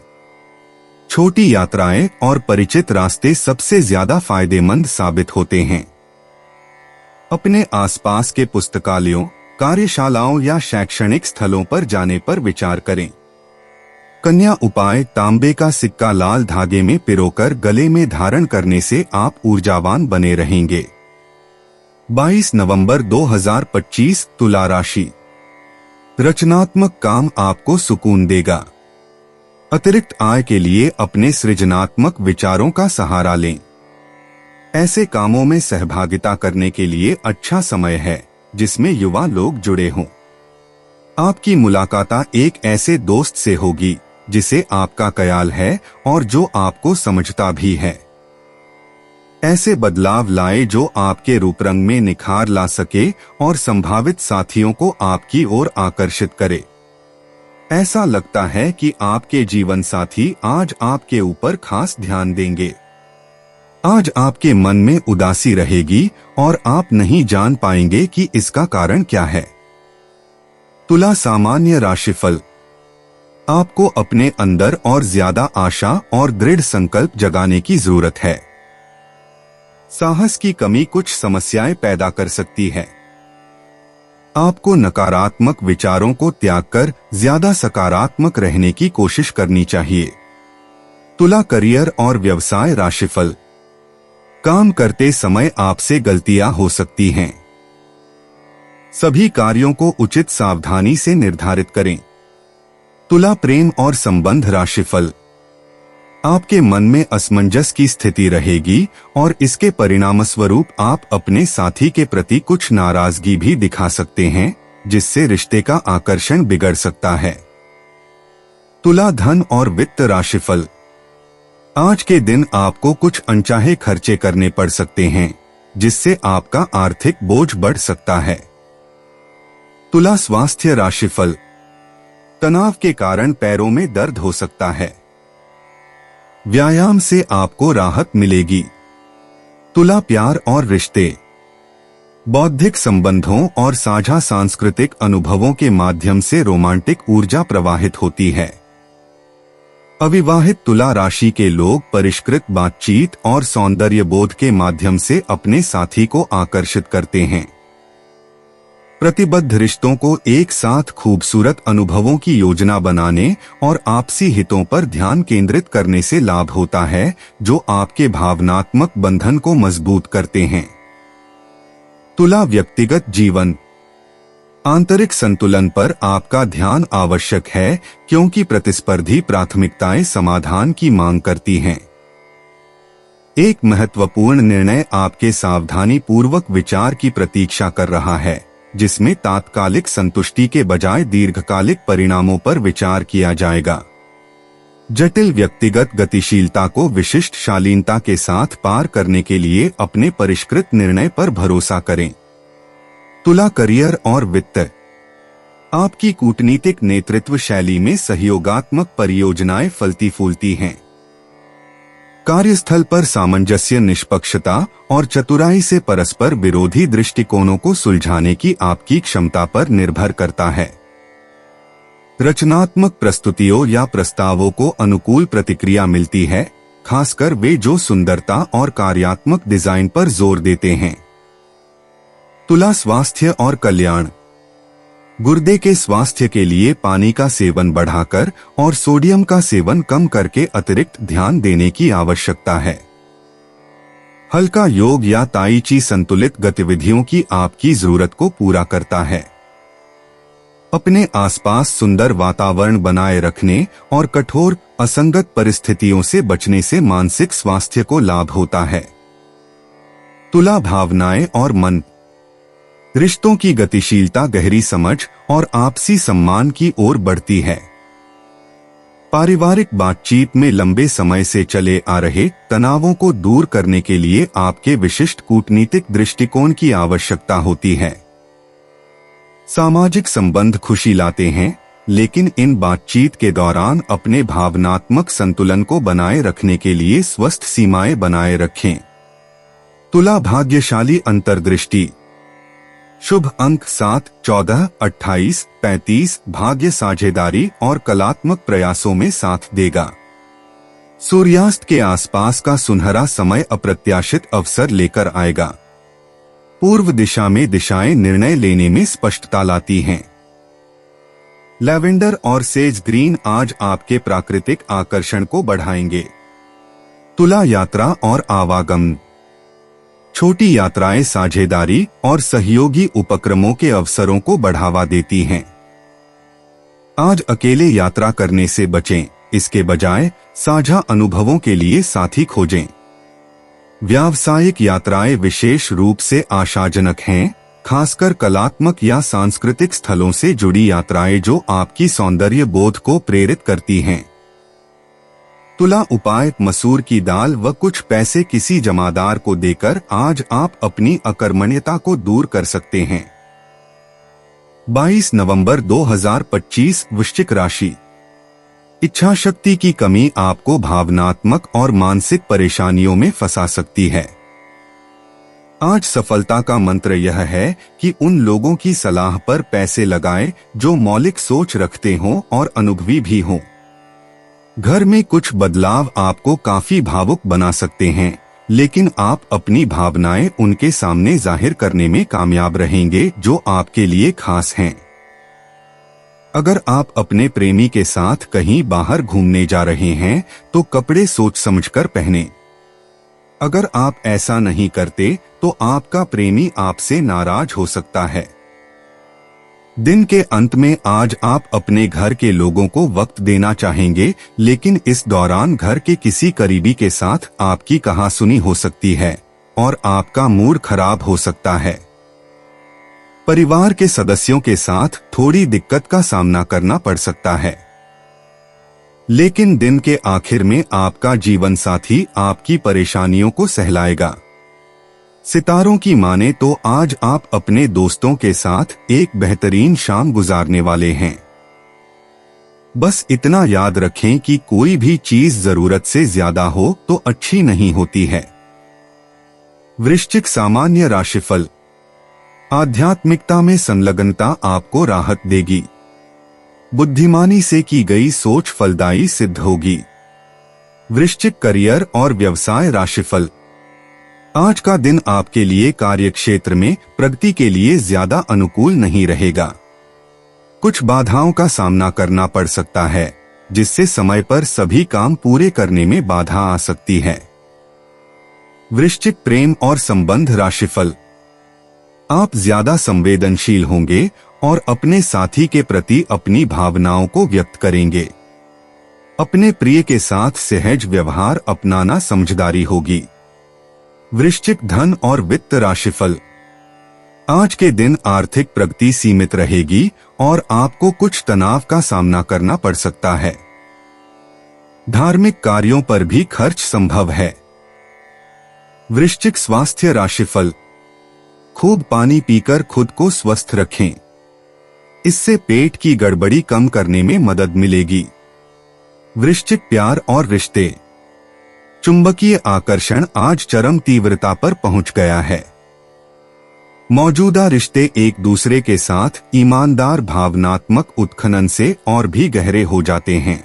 छोटी यात्राएं और परिचित रास्ते सबसे ज्यादा फायदेमंद साबित होते हैं। अपने आसपास के पुस्तकालयों, कार्यशालाओं या शैक्षणिक स्थलों पर जाने पर विचार करें। कन्या उपाय: तांबे का सिक्का लाल धागे में पिरोकर गले में धारण करने से आप ऊर्जावान बने रहेंगे। 22 नवंबर 2025 तुला राशि। रचनात्मक काम आपको सुकून देगा। अतिरिक्त आय के लिए अपने सृजनात्मक विचारों का सहारा लें। ऐसे कामों में सहभागिता करने के लिए अच्छा समय है जिसमें युवा लोग जुड़े हों। आपकी मुलाकात एक ऐसे दोस्त से होगी जिसे आपका ख्याल है और जो आपको समझता भी है। ऐसे बदलाव लाए जो आपके रूप रंग में निखार ला सके और संभावित साथियों को आपकी ओर आकर्षित करे। ऐसा लगता है कि आपके जीवन साथी आज आपके ऊपर खास ध्यान देंगे। आज आपके मन में उदासी रहेगी और आप नहीं जान पाएंगे कि इसका कारण क्या है। तुला सामान्य राशिफल। आपको अपने अंदर और ज्यादा आशा और दृढ़ संकल्प जगाने की जरूरत है। साहस की कमी कुछ समस्याएं पैदा कर सकती है। आपको नकारात्मक विचारों को त्याग कर ज्यादा सकारात्मक रहने की कोशिश करनी चाहिए। तुला करियर और व्यवसाय राशिफल। काम करते समय आपसे गलतियां हो सकती हैं। सभी कार्यों को उचित सावधानी से निर्धारित करें। तुला प्रेम और संबंध राशिफल। आपके मन में असमंजस की स्थिति रहेगी और इसके परिणामस्वरूप आप अपने साथी के प्रति कुछ नाराजगी भी दिखा सकते हैं, जिससे रिश्ते का आकर्षण बिगड़ सकता है। तुला धन और वित्त राशिफल। आज के दिन आपको कुछ अनचाहे खर्चे करने पड़ सकते हैं, जिससे आपका आर्थिक बोझ बढ़ सकता है। तुला स्वास्थ्य राशिफल। तनाव के कारण पैरों में दर्द हो सकता है। व्यायाम से आपको राहत मिलेगी। तुला प्यार और रिश्ते। बौद्धिक संबंधों और साझा सांस्कृतिक अनुभवों के माध्यम से रोमांटिक ऊर्जा प्रवाहित होती है। अविवाहित तुला राशि के लोग परिष्कृत बातचीत और सौंदर्य बोध के माध्यम से अपने साथी को आकर्षित करते हैं। प्रतिबद्ध रिश्तों को एक साथ खूबसूरत अनुभवों की योजना बनाने और आपसी हितों पर ध्यान केंद्रित करने से लाभ होता है, जो आपके भावनात्मक बंधन को मजबूत करते हैं। तुला व्यक्तिगत जीवन। आंतरिक संतुलन पर आपका ध्यान आवश्यक है, क्योंकि प्रतिस्पर्धी प्राथमिकताएं समाधान की मांग करती हैं। एक महत्वपूर्ण निर्णय आपके सावधानी पूर्वक विचार की प्रतीक्षा कर रहा है, जिसमें तात्कालिक संतुष्टि के बजाय दीर्घकालिक परिणामों पर विचार किया जाएगा। जटिल व्यक्तिगत गतिशीलता को विशिष्ट शालीनता के साथ पार करने के लिए अपने परिष्कृत निर्णय पर भरोसा करें। तुला करियर और वित्त। आपकी कूटनीतिक नेतृत्व शैली में सहयोगात्मक परियोजनाएं फलती फूलती हैं। कार्यस्थल पर सामंजस्य, निष्पक्षता और चतुराई से परस्पर विरोधी दृष्टिकोणों को सुलझाने की आपकी क्षमता पर निर्भर करता है। रचनात्मक प्रस्तुतियों या प्रस्तावों को अनुकूल प्रतिक्रिया मिलती है, खासकर वे जो सुंदरता और कार्यात्मक डिजाइन पर जोर देते हैं। तुला स्वास्थ्य और कल्याण। गुर्दे के स्वास्थ्य के लिए पानी का सेवन बढ़ाकर और सोडियम का सेवन कम करके अतिरिक्त ध्यान देने की आवश्यकता है। हल्का योग या ताई ची संतुलित गतिविधियों की आपकी जरूरत को पूरा करता है। अपने आसपास सुंदर वातावरण बनाए रखने और कठोर असंगत परिस्थितियों से बचने से मानसिक स्वास्थ्य को लाभ होता है। तुला भावनाएं और मन। रिश्तों की गतिशीलता गहरी समझ और आपसी सम्मान की ओर बढ़ती है। पारिवारिक बातचीत में लंबे समय से चले आ रहे तनावों को दूर करने के लिए आपके विशिष्ट कूटनीतिक दृष्टिकोण की आवश्यकता होती है। सामाजिक संबंध खुशी लाते हैं, लेकिन इन बातचीत के दौरान अपने भावनात्मक संतुलन को बनाए रखने के लिए स्वस्थ सीमाएं बनाए रखें। तुला भाग्यशाली अंतर्दृष्टि। शुभ अंक 7, 14, 28, 35। भाग्य साझेदारी और कलात्मक प्रयासों में साथ देगा। सूर्यास्त के आसपास का सुनहरा समय अप्रत्याशित अवसर लेकर आएगा। पूर्व दिशा में दिशाएं निर्णय लेने में स्पष्टता लाती हैं। लैवेंडर और सेज ग्रीन आज आपके प्राकृतिक आकर्षण को बढ़ाएंगे। तुला यात्रा और आवागमन। छोटी यात्राएं साझेदारी और सहयोगी उपक्रमों के अवसरों को बढ़ावा देती हैं। आज अकेले यात्रा करने से बचें, इसके बजाय साझा अनुभवों के लिए साथी खोजें। व्यावसायिक यात्राएं विशेष रूप से आशाजनक हैं, खासकर कलात्मक या सांस्कृतिक स्थलों से जुड़ी यात्राएं जो आपकी सौंदर्य बोध को प्रेरित करती हैं। तुला उपाय, मसूर की दाल व कुछ पैसे किसी जमादार को देकर आज आप अपनी अकर्मण्यता को दूर कर सकते हैं। 22 नवंबर 2025 वृश्चिक राशि। इच्छा शक्ति की कमी आपको भावनात्मक और मानसिक परेशानियों में फंसा सकती है। आज सफलता का मंत्र यह है कि उन लोगों की सलाह पर पैसे लगाएं जो मौलिक सोच रखते हों और अनुभवी भी हों। घर में कुछ बदलाव आपको काफी भावुक बना सकते हैं, लेकिन आप अपनी भावनाएं उनके सामने जाहिर करने में कामयाब रहेंगे जो आपके लिए खास हैं। अगर आप अपने प्रेमी के साथ कहीं बाहर घूमने जा रहे हैं तो कपड़े सोच समझकर पहनें। अगर आप ऐसा नहीं करते तो आपका प्रेमी आपसे नाराज हो सकता है। दिन के अंत में आज आप अपने घर के लोगों को वक्त देना चाहेंगे, लेकिन इस दौरान घर के किसी करीबी के साथ आपकी कहासुनी हो सकती है और आपका मूड खराब हो सकता है। परिवार के सदस्यों के साथ थोड़ी दिक्कत का सामना करना पड़ सकता है, लेकिन दिन के आखिर में आपका जीवन साथी आपकी परेशानियों को सहलाएगा। सितारों की माने तो आज आप अपने दोस्तों के साथ एक बेहतरीन शाम गुजारने वाले हैं। बस इतना याद रखें कि कोई भी चीज जरूरत से ज्यादा हो तो अच्छी नहीं होती है। वृश्चिक सामान्य राशिफल। आध्यात्मिकता में संलग्नता आपको राहत देगी। बुद्धिमानी से की गई सोच फलदायी सिद्ध होगी। वृश्चिक करियर और व्यवसाय राशिफल। आज का दिन आपके लिए कार्यक्षेत्र में प्रगति के लिए ज्यादा अनुकूल नहीं रहेगा। कुछ बाधाओं का सामना करना पड़ सकता है, जिससे समय पर सभी काम पूरे करने में बाधा आ सकती है। वृश्चिक प्रेम और संबंध राशिफल। आप ज्यादा संवेदनशील होंगे और अपने साथी के प्रति अपनी भावनाओं को व्यक्त करेंगे। अपने प्रिय के साथ सहज व्यवहार अपनाना समझदारी होगी। वृश्चिक धन और वित्त राशिफल। आज के दिन आर्थिक प्रगति सीमित रहेगी और आपको कुछ तनाव का सामना करना पड़ सकता है। धार्मिक कार्यों पर भी खर्च संभव है। वृश्चिक स्वास्थ्य राशिफल। खूब पानी पीकर खुद को स्वस्थ रखें, इससे पेट की गड़बड़ी कम करने में मदद मिलेगी। वृश्चिक प्यार और रिश्ते। चुंबकीय आकर्षण आज चरम तीव्रता पर पहुंच गया है। मौजूदा रिश्ते एक दूसरे के साथ ईमानदार भावनात्मक उत्खनन से और भी गहरे हो जाते हैं।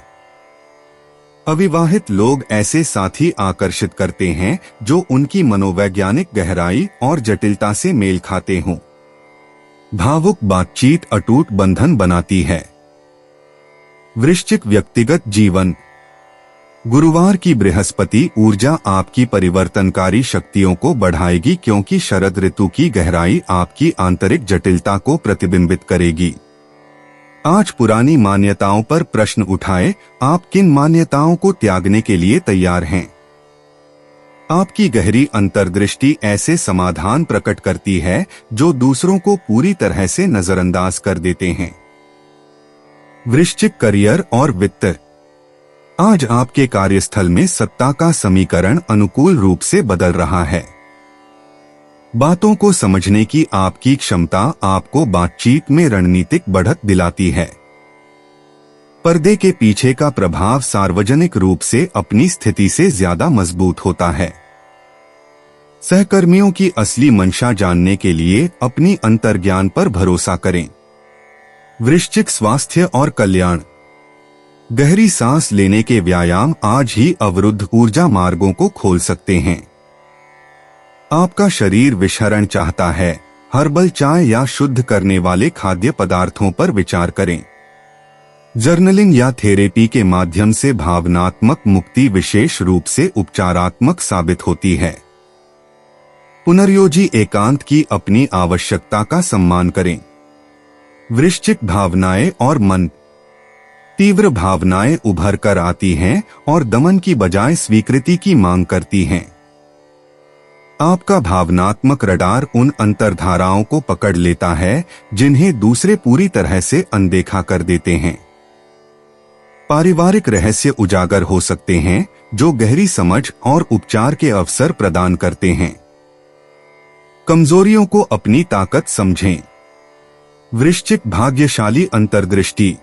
अविवाहित लोग ऐसे साथी आकर्षित करते हैं जो उनकी मनोवैज्ञानिक गहराई और जटिलता से मेल खाते हों। भावुक बातचीत अटूट बंधन बनाती है। वृश्चिक व्यक्तिगत जीवन। गुरुवार की बृहस्पति ऊर्जा आपकी परिवर्तनकारी शक्तियों को बढ़ाएगी, क्योंकि शरद ऋतु की गहराई आपकी आंतरिक जटिलता को प्रतिबिंबित करेगी। आज पुरानी मान्यताओं पर प्रश्न उठाए, आप किन मान्यताओं को त्यागने के लिए तैयार हैं? आपकी गहरी अंतर्दृष्टि ऐसे समाधान प्रकट करती है जो दूसरों को पूरी तरह से नजरअंदाज कर देते हैं। वृश्चिक करियर और वित्त। आज आपके कार्यस्थल में सत्ता का समीकरण अनुकूल रूप से बदल रहा है। बातों को समझने की आपकी क्षमता आपको बातचीत में रणनीतिक बढ़त दिलाती है। पर्दे के पीछे का प्रभाव सार्वजनिक रूप से अपनी स्थिति से ज्यादा मजबूत होता है। सहकर्मियों की असली मंशा जानने के लिए अपनी अंतर्ज्ञान पर भरोसा करें। वृश्चिक स्वास्थ्य और कल्याण। गहरी सांस लेने के व्यायाम आज ही अवरुद्ध ऊर्जा मार्गों को खोल सकते हैं। आपका शरीर विषहरण चाहता है, हर्बल चाय या शुद्ध करने वाले खाद्य पदार्थों पर विचार करें। जर्नलिंग या थेरेपी के माध्यम से भावनात्मक मुक्ति विशेष रूप से उपचारात्मक साबित होती है। पुनर्योजी एकांत की अपनी आवश्यकता का सम्मान करें। वृश्चिक भावनाएं और मन। तीव्र भावनाएं उभर कर आती हैं और दमन की बजाय स्वीकृति की मांग करती हैं। आपका भावनात्मक रडार उन अंतर्धाराओं को पकड़ लेता है जिन्हें दूसरे पूरी तरह से अनदेखा कर देते हैं। पारिवारिक रहस्य उजागर हो सकते हैं जो गहरी समझ और उपचार के अवसर प्रदान करते हैं। कमजोरियों को अपनी ताकत समझें। वृश्चिक भाग्यशाली अंतर्दृष्टि।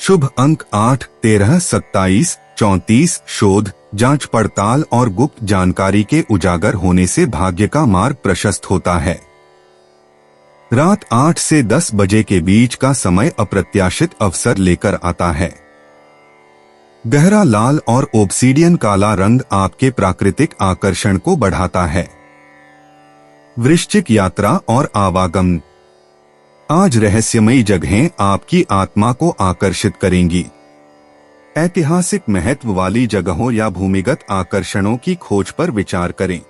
शुभ अंक 8, 13, 27, 34। शोध, जांच पड़ताल और गुप्त जानकारी के उजागर होने से भाग्य का मार्ग प्रशस्त होता है। रात 8 से 10 बजे के बीच का समय अप्रत्याशित अवसर लेकर आता है। गहरा लाल और ओब्सीडियन काला रंग आपके प्राकृतिक आकर्षण को बढ़ाता है। वृश्चिक यात्रा और आवागमन। आज रहस्यमयी जगहें आपकी आत्मा को आकर्षित करेंगी। ऐतिहासिक महत्व वाली जगहों या भूमिगत आकर्षणों की खोज पर विचार करें।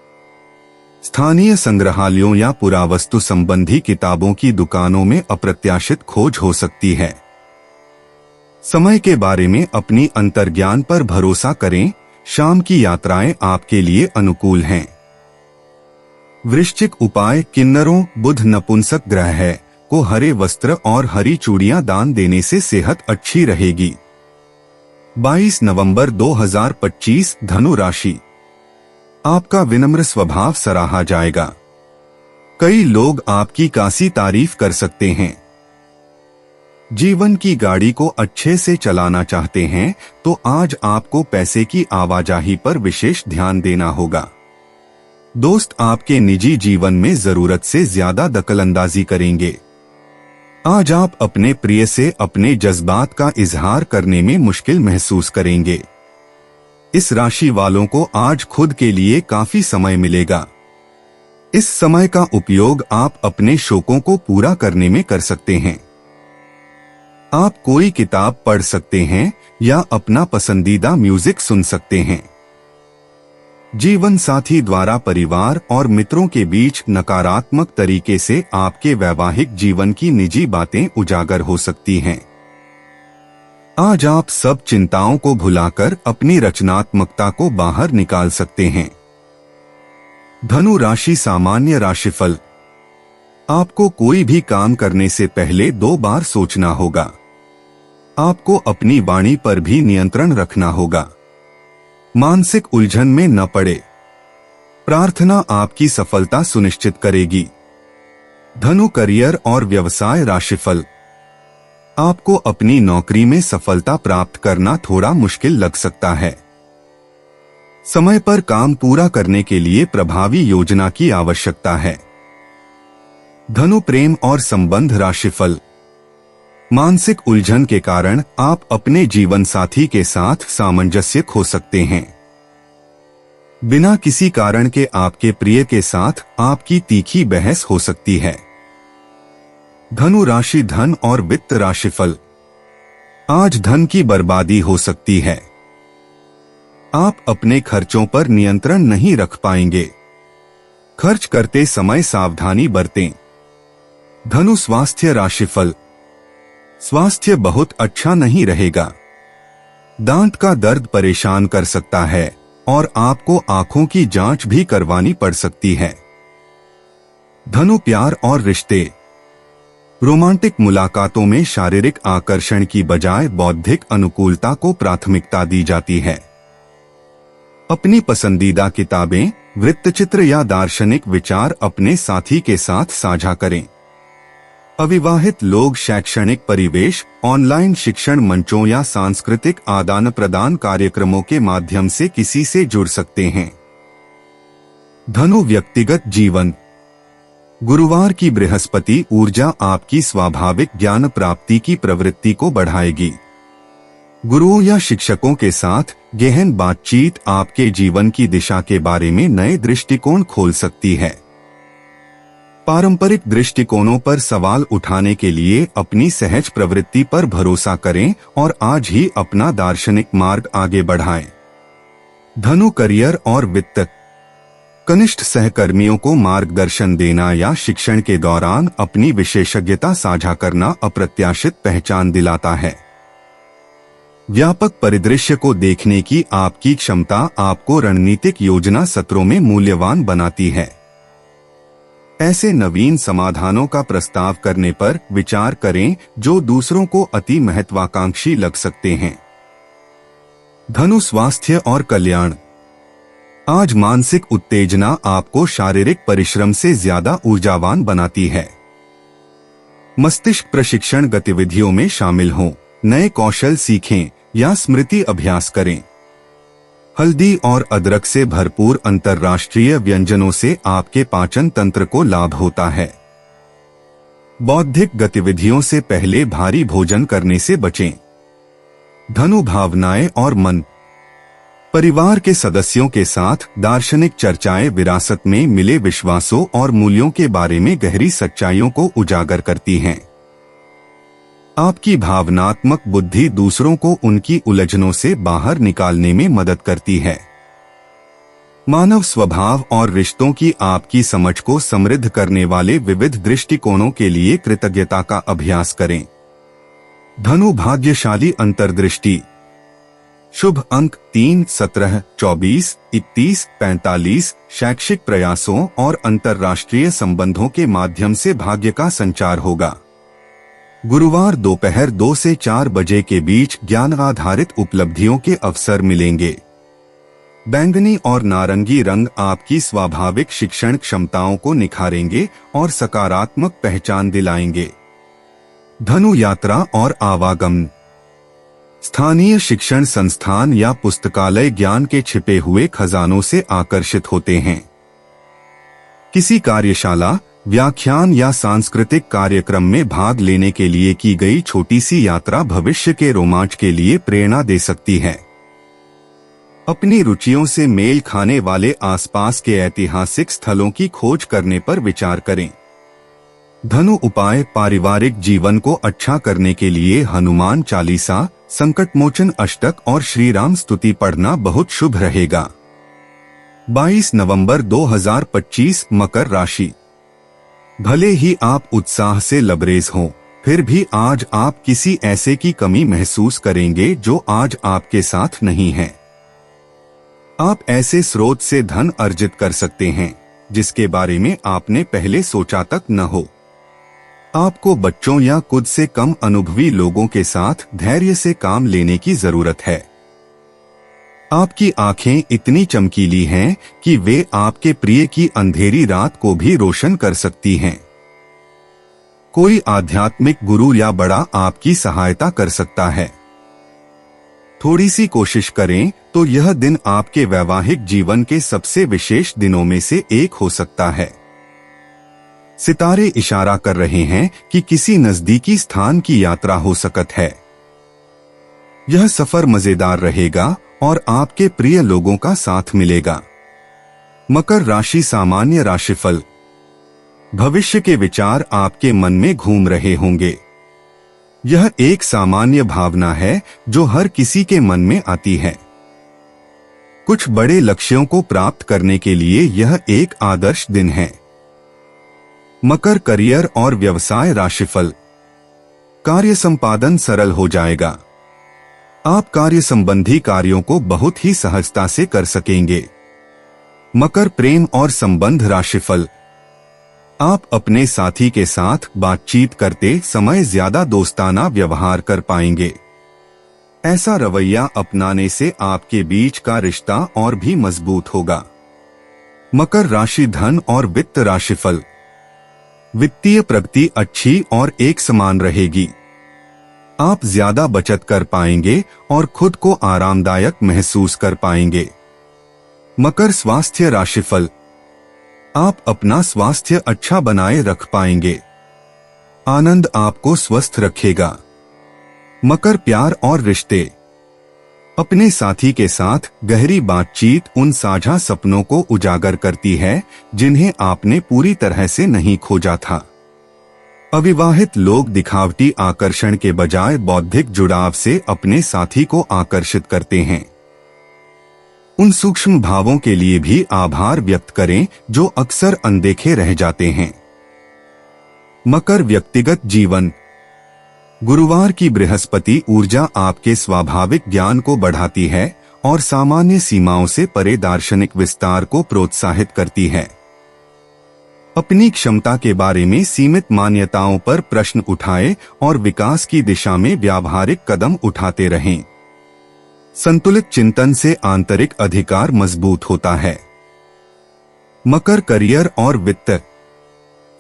स्थानीय संग्रहालयों या पुरावस्तु संबंधी किताबों की दुकानों में अप्रत्याशित खोज हो सकती है। समय के बारे में अपनी अंतर्ज्ञान पर भरोसा करें। शाम की यात्राएं आपके लिए अनुकूल हैं। वृश्चिक उपाय। किन्नरों, बुध नपुंसक ग्रह है, को हरे वस्त्र और हरी चूड़ियां दान देने से सेहत अच्छी रहेगी। 22 नवंबर 2025। धनु राशि। आपका विनम्र स्वभाव सराहा जाएगा। कई लोग आपकी कासी तारीफ कर सकते हैं। जीवन की गाड़ी को अच्छे से चलाना चाहते हैं तो आज आपको पैसे की आवाजाही पर विशेष ध्यान देना होगा। दोस्त आपके निजी जीवन में जरूरत से ज्यादा दखलंदाजी करेंगे। आज आप अपने प्रिय से अपने जज्बात का इजहार करने में मुश्किल महसूस करेंगे। इस राशि वालों को आज खुद के लिए काफी समय मिलेगा। इस समय का उपयोग आप अपने शौकों को पूरा करने में कर सकते हैं। आप कोई किताब पढ़ सकते हैं या अपना पसंदीदा म्यूजिक सुन सकते हैं। जीवन साथी द्वारा परिवार और मित्रों के बीच नकारात्मक तरीके से आपके वैवाहिक जीवन की निजी बातें उजागर हो सकती हैं। आज आप सब चिंताओं को भुलाकर अपनी रचनात्मकता को बाहर निकाल सकते हैं। धनु राशि सामान्य राशिफल। आपको कोई भी काम करने से पहले 2 बार सोचना होगा। आपको अपनी वाणी पर भी नियंत्रण रखना होगा। मानसिक उलझन में न पड़े। प्रार्थना आपकी सफलता सुनिश्चित करेगी। धनु करियर और व्यवसाय राशिफल। आपको अपनी नौकरी में सफलता प्राप्त करना थोड़ा मुश्किल लग सकता है। समय पर काम पूरा करने के लिए प्रभावी योजना की आवश्यकता है। धनु प्रेम और संबंध राशिफल। मानसिक उलझन के कारण आप अपने जीवन साथी के साथ सामंजस्य खो सकते हैं। बिना किसी कारण के आपके प्रिय के साथ आपकी तीखी बहस हो सकती है। धनु राशि धन और वित्त राशिफल। आज धन की बर्बादी हो सकती है। आप अपने खर्चों पर नियंत्रण नहीं रख पाएंगे। खर्च करते समय सावधानी बरतें। धनु स्वास्थ्य राशिफल। स्वास्थ्य बहुत अच्छा नहीं रहेगा। दांत का दर्द परेशान कर सकता है और आपको आंखों की जांच भी करवानी पड़ सकती है। धनु प्यार और रिश्ते। रोमांटिक मुलाकातों में शारीरिक आकर्षण की बजाय बौद्धिक अनुकूलता को प्राथमिकता दी जाती है। अपनी पसंदीदा किताबें, वृत्तचित्र या दार्शनिक विचार अपने साथी के साथ साझा करें। अविवाहित लोग शैक्षणिक परिवेश, ऑनलाइन शिक्षण मंचों या सांस्कृतिक आदान प्रदान कार्यक्रमों के माध्यम से किसी से जुड़ सकते हैं। धनु व्यक्तिगत जीवन। गुरुवार की बृहस्पति ऊर्जा आपकी स्वाभाविक ज्ञान प्राप्ति की प्रवृत्ति को बढ़ाएगी। गुरुओं या शिक्षकों के साथ गहन बातचीत आपके जीवन की दिशा के बारे में नए दृष्टिकोण खोल सकती है। पारंपरिक दृष्टिकोणों पर सवाल उठाने के लिए अपनी सहज प्रवृत्ति पर भरोसा करें और आज ही अपना दार्शनिक मार्ग आगे बढ़ाएं। धनु करियर और वित्त। कनिष्ठ सहकर्मियों को मार्गदर्शन देना या शिक्षण के दौरान अपनी विशेषज्ञता साझा करना अप्रत्याशित पहचान दिलाता है। व्यापक परिदृश्य को देखने की आपकी क्षमता आपको रणनीतिक योजना सत्रों में मूल्यवान बनाती है। ऐसे नवीन समाधानों का प्रस्ताव करने पर विचार करें जो दूसरों को अति महत्वाकांक्षी लग सकते हैं। धनु स्वास्थ्य और कल्याण। आज मानसिक उत्तेजना आपको शारीरिक परिश्रम से ज्यादा ऊर्जावान बनाती है। मस्तिष्क प्रशिक्षण गतिविधियों में शामिल हों, नए कौशल सीखें या स्मृति अभ्यास करें। हल्दी और अदरक से भरपूर अंतर्राष्ट्रीय व्यंजनों से आपके पाचन तंत्र को लाभ होता है। बौद्धिक गतिविधियों से पहले भारी भोजन करने से बचें। धनु भावनाएं और मन। परिवार के सदस्यों के साथ दार्शनिक चर्चाएं विरासत में मिले विश्वासों और मूल्यों के बारे में गहरी सच्चाइयों को उजागर करती हैं। आपकी भावनात्मक बुद्धि दूसरों को उनकी उलझनों से बाहर निकालने में मदद करती है। मानव स्वभाव और रिश्तों की आपकी समझ को समृद्ध करने वाले विविध दृष्टिकोणों के लिए कृतज्ञता का अभ्यास करें। धनु भाग्यशाली अंतर्दृष्टि। शुभ अंक 3, 17, 24, 31, 45। शैक्षिक प्रयासों और अंतर्राष्ट्रीय संबंधों के माध्यम से भाग्य का संचार होगा। गुरुवार दोपहर 2 से 4 बजे के बीच ज्ञान आधारित उपलब्धियों के अवसर मिलेंगे। बैंगनी और नारंगी रंग आपकी स्वाभाविक शिक्षण क्षमताओं को निखारेंगे और सकारात्मक पहचान दिलाएंगे। धनु यात्रा और आवागमन। स्थानीय शिक्षण संस्थान या पुस्तकालय ज्ञान के छिपे हुए खजानों से आकर्षित होते हैं। किसी कार्यशाला, व्याख्यान या सांस्कृतिक कार्यक्रम में भाग लेने के लिए की गई छोटी सी यात्रा भविष्य के रोमांच के लिए प्रेरणा दे सकती है। अपनी रुचियों से मेल खाने वाले आसपास के ऐतिहासिक स्थलों की खोज करने पर विचार करें। धनु उपाय। पारिवारिक जीवन को अच्छा करने के लिए हनुमान चालीसा, संकटमोचन अष्टक और श्री राम स्तुति पढ़ना बहुत शुभ रहेगा। 22 नवंबर 2025 मकर राशि। भले ही आप उत्साह से लबरेज हों, फिर भी आज आप किसी ऐसे की कमी महसूस करेंगे जो आज आपके साथ नहीं है। आप ऐसे स्रोत से धन अर्जित कर सकते हैं जिसके बारे में आपने पहले सोचा तक न हो। आपको बच्चों या खुद से कम अनुभवी लोगों के साथ धैर्य से काम लेने की जरूरत है। आपकी आंखें इतनी चमकीली हैं कि वे आपके प्रिय की अंधेरी रात को भी रोशन कर सकती हैं। कोई आध्यात्मिक गुरु या बड़ा आपकी सहायता कर सकता है। थोड़ी सी कोशिश करें तो यह दिन आपके वैवाहिक जीवन के सबसे विशेष दिनों में से एक हो सकता है। सितारे इशारा कर रहे हैं कि किसी नजदीकी स्थान की यात्रा हो सकत है। यह सफर मजेदार रहेगा और आपके प्रिय लोगों का साथ मिलेगा। मकर राशि सामान्य राशिफल। भविष्य के विचार आपके मन में घूम रहे होंगे। यह एक सामान्य भावना है जो हर किसी के मन में आती है। कुछ बड़े लक्ष्यों को प्राप्त करने के लिए यह एक आदर्श दिन है। मकर करियर और व्यवसाय राशिफल। कार्य संपादन सरल हो जाएगा। आप कार्य संबंधी कार्यों को बहुत ही सहजता से कर सकेंगे। मकर प्रेम और संबंध राशिफल। आप अपने साथी के साथ बातचीत करते समय ज्यादा दोस्ताना व्यवहार कर पाएंगे। ऐसा रवैया अपनाने से आपके बीच का रिश्ता और भी मजबूत होगा। मकर राशि धन और वित्त राशिफल। वित्तीय प्रगति अच्छी और एक समान रहेगी। आप ज्यादा बचत कर पाएंगे और खुद को आरामदायक महसूस कर पाएंगे। मकर स्वास्थ्य राशिफल। आप अपना स्वास्थ्य अच्छा बनाए रख पाएंगे। आनंद आपको स्वस्थ रखेगा। मकर, प्यार और रिश्ते। अपने साथी के साथ गहरी बातचीत उन साझा सपनों को उजागर करती है जिन्हें आपने पूरी तरह से नहीं खोजा था। अविवाहित लोग दिखावटी आकर्षण के बजाय बौद्धिक जुड़ाव से अपने साथी को आकर्षित करते हैं। उन सूक्ष्म भावों के लिए भी आभार व्यक्त करें जो अक्सर अनदेखे रह जाते हैं। मकर, व्यक्तिगत जीवन। गुरुवार की बृहस्पति ऊर्जा आपके स्वाभाविक ज्ञान को बढ़ाती है और सामान्य सीमाओं से परे दार्शनिक विस्तार को प्रोत्साहित करती है। अपनी क्षमता के बारे में सीमित मान्यताओं पर प्रश्न उठाएं और विकास की दिशा में व्यावहारिक कदम उठाते रहें। संतुलित चिंतन से आंतरिक अधिकार मजबूत होता है। मकर, करियर और वित्त।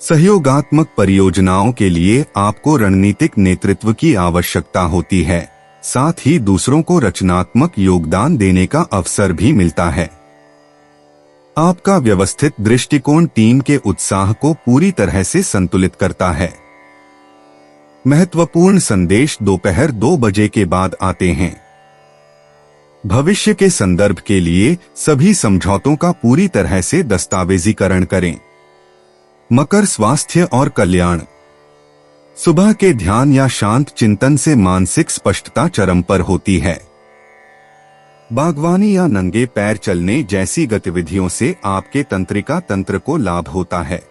सहयोगात्मक परियोजनाओं के लिए आपको रणनीतिक नेतृत्व की आवश्यकता होती है, साथ ही दूसरों को रचनात्मक योगदान देने का अवसर भी मिलता है। आपका व्यवस्थित दृष्टिकोण टीम के उत्साह को पूरी तरह से संतुलित करता है। महत्वपूर्ण संदेश दोपहर 2 बजे के बाद आते हैं। भविष्य के संदर्भ के लिए सभी समझौतों का पूरी तरह से दस्तावेजीकरण करें। मकर, स्वास्थ्य और कल्याण। सुबह के ध्यान या शांत चिंतन से मानसिक स्पष्टता चरम पर होती है। बागवानी या नंगे पैर चलने जैसी गतिविधियों से आपके तंत्रिका तंत्र को लाभ होता है।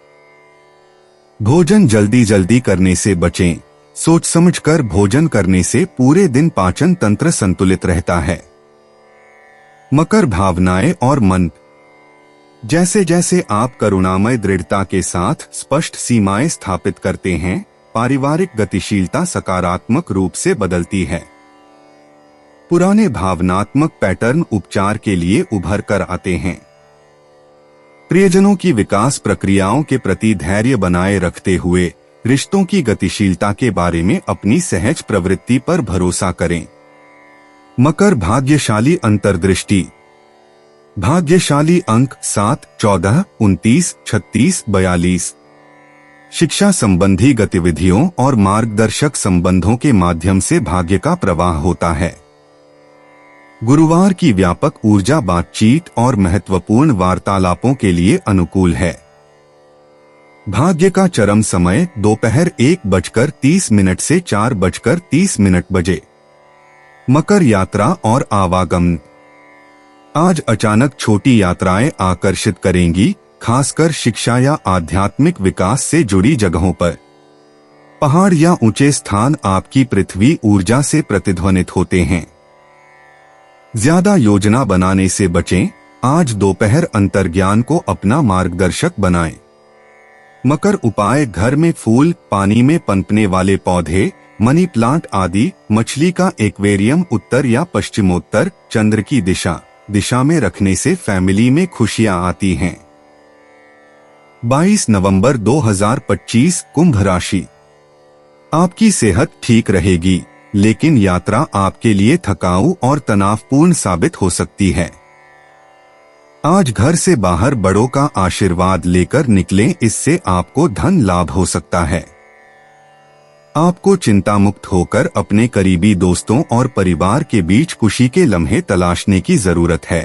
भोजन जल्दी करने से बचें। सोच समझकर भोजन करने से पूरे दिन पाचन तंत्र संतुलित रहता है। मकर, भावनाएं और मन। जैसे जैसे आप करुणामय दृढ़ता के साथ स्पष्ट सीमाएं स्थापित करते हैं, पारिवारिक गतिशीलता सकारात्मक रूप से बदलती है। पुराने भावनात्मक पैटर्न उपचार के लिए उभर कर आते हैं। प्रियजनों की विकास प्रक्रियाओं के प्रति धैर्य बनाए रखते हुए रिश्तों की गतिशीलता के बारे में अपनी सहज प्रवृत्ति पर भरोसा करें। मकर, भाग्यशाली अंतर्दृष्टि। भाग्यशाली अंक 7, 14, 29, 36, 42। शिक्षा संबंधी गतिविधियों और मार्गदर्शक संबंधों के माध्यम से भाग्य का प्रवाह होता है। गुरुवार की व्यापक ऊर्जा बातचीत और महत्वपूर्ण वार्तालापों के लिए अनुकूल है। भाग्य का चरम समय दोपहर 1:30 से 4:30 बजे। मकर, यात्रा और आवागमन। आज अचानक छोटी यात्राएं आकर्षित करेंगी, खासकर शिक्षा या आध्यात्मिक विकास से जुड़ी जगहों पर। पहाड़ या ऊंचे स्थान आपकी पृथ्वी ऊर्जा से प्रतिध्वनित होते हैं। ज्यादा योजना बनाने से बचें। आज दोपहर अंतर्ज्ञान को अपना मार्गदर्शक बनाएं। मकर, उपाय। घर में फूल, पानी में पनपने वाले पौधे, मनी प्लांट आदि, मछली का एक्वेरियम उत्तर या पश्चिमोत्तर चंद्र की दिशा में रखने से फैमिली में खुशियां आती हैं। 22 नवंबर 2025, कुंभ राशि। आपकी सेहत ठीक रहेगी, लेकिन यात्रा आपके लिए थकाऊ और तनावपूर्ण साबित हो सकती है। आज घर से बाहर बड़ों का आशीर्वाद लेकर निकलें, इससे आपको धन लाभ हो सकता है। आपको चिंता मुक्त होकर अपने करीबी दोस्तों और परिवार के बीच खुशी के लम्हे तलाशने की जरूरत है।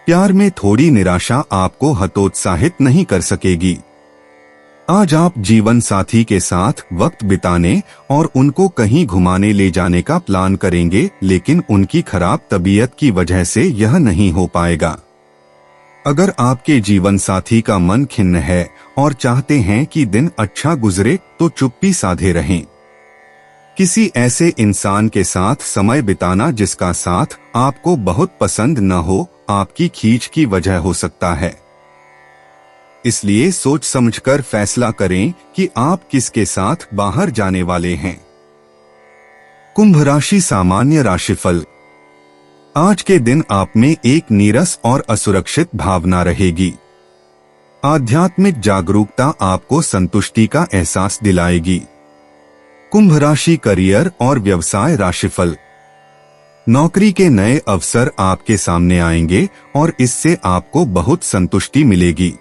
प्यार में थोड़ी निराशा आपको हतोत्साहित नहीं कर सकेगी। आज आप जीवन साथी के साथ वक्त बिताने और उनको कहीं घुमाने ले जाने का प्लान करेंगे, लेकिन उनकी खराब तबीयत की वजह से यह नहीं हो पाएगा। अगर आपके जीवन साथी का मन खिन्न है और चाहते हैं कि दिन अच्छा गुजरे, तो चुप्पी साधे रहें। किसी ऐसे इंसान के साथ समय बिताना जिसका साथ आपको बहुत पसंद न हो, आपकी खींच की वजह हो सकता है। इसलिए सोच समझकर फैसला करें कि आप किसके साथ बाहर जाने वाले हैं। कुंभ राशि, सामान्य राशिफल। आज के दिन आप में एक नीरस और असुरक्षित भावना रहेगी। आध्यात्मिक जागरूकता आपको संतुष्टि का एहसास दिलाएगी। कुंभ राशि, करियर और व्यवसाय राशिफल। नौकरी के नए अवसर आपके सामने आएंगे और इससे आपको बहुत संतुष्टि मिलेगी।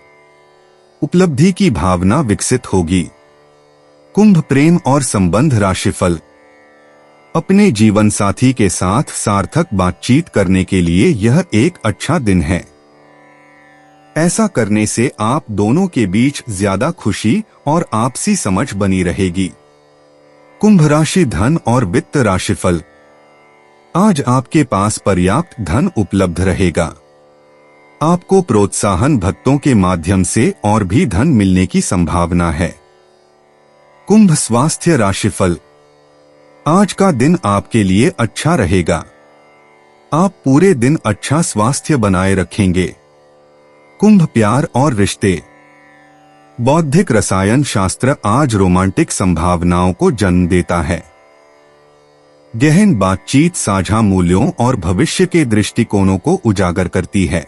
उपलब्धि की भावना विकसित होगी। कुंभ प्रेम और संबंध राशिफल। अपने जीवन साथी के साथ सार्थक बातचीत करने के लिए यह एक अच्छा दिन है। ऐसा करने से आप दोनों के बीच ज्यादा खुशी और आपसी समझ बनी रहेगी। कुंभ राशि धन और वित्त राशिफल। आज आपके पास पर्याप्त धन उपलब्ध रहेगा। आपको प्रोत्साहन भक्तों के माध्यम से और भी धन मिलने की संभावना है। कुंभ स्वास्थ्य राशिफल। आज का दिन आपके लिए अच्छा रहेगा। आप पूरे दिन अच्छा स्वास्थ्य बनाए रखेंगे। कुंभ प्यार और रिश्ते। बौद्धिक रसायन शास्त्र आज रोमांटिक संभावनाओं को जन्म देता है। गहन बातचीत साझा मूल्यों और भविष्य के दृष्टिकोणों को उजागर करती है।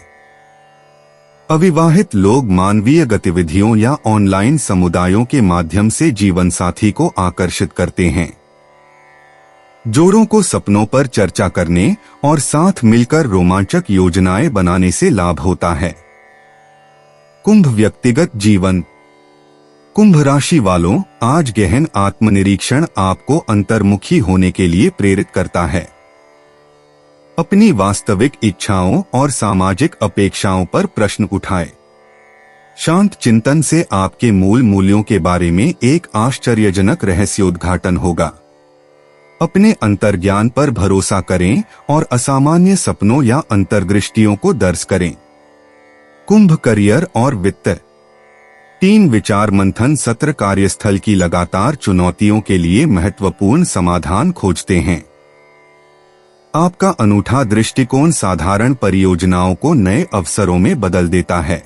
अविवाहित लोग मानवीय गतिविधियों या ऑनलाइन समुदायों के माध्यम से जीवन साथी को आकर्षित करते हैं। जोड़ों को सपनों पर चर्चा करने और साथ मिलकर रोमांचक योजनाएं बनाने से लाभ होता है। कुंभ व्यक्तिगत जीवन। कुंभ राशि वालों, आज गहन आत्मनिरीक्षण आपको अंतर्मुखी होने के लिए प्रेरित करता है। अपनी वास्तविक इच्छाओं और सामाजिक अपेक्षाओं पर प्रश्न उठाएं। शांत चिंतन से आपके मूल मूल्यों के बारे में एक आश्चर्यजनक रहस्योद्घाटन होगा। अपने अंतर्ज्ञान पर भरोसा करें और असामान्य सपनों या अंतर्दृष्टियों को दर्ज करें। कुंभ करियर और वित्त। टीम विचार मंथन सत्र कार्यस्थल की लगातार चुनौतियों के लिए महत्वपूर्ण समाधान खोजते हैं। आपका अनूठा दृष्टिकोण साधारण परियोजनाओं को नए अवसरों में बदल देता है।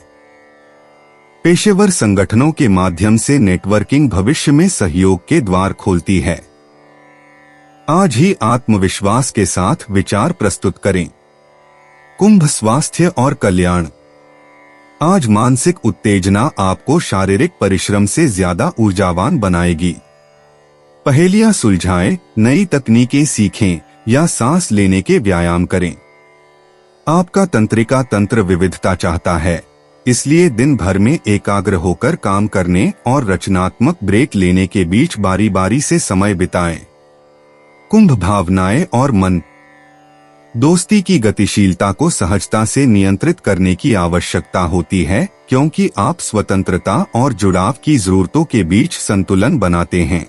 पेशेवर संगठनों के माध्यम से नेटवर्किंग भविष्य में सहयोग के द्वार खोलती है। आज ही आत्मविश्वास के साथ विचार प्रस्तुत करें। कुंभ स्वास्थ्य और कल्याण। आज मानसिक उत्तेजना आपको शारीरिक परिश्रम से ज्यादा ऊर्जावान बनाएगी। पहेलियां सुलझाएं, नई तकनीकें सीखें या सांस लेने के व्यायाम करें। आपका तंत्रिका तंत्र विविधता चाहता है, इसलिए दिन भर में एकाग्र होकर काम करने और रचनात्मक ब्रेक लेने के बीच बारी बारी से समय बिताएं। कुंभ भावनाएं और मन। दोस्ती की गतिशीलता को सहजता से नियंत्रित करने की आवश्यकता होती है, क्योंकि आप स्वतंत्रता और जुड़ाव की जरूरतों के बीच संतुलन बनाते हैं।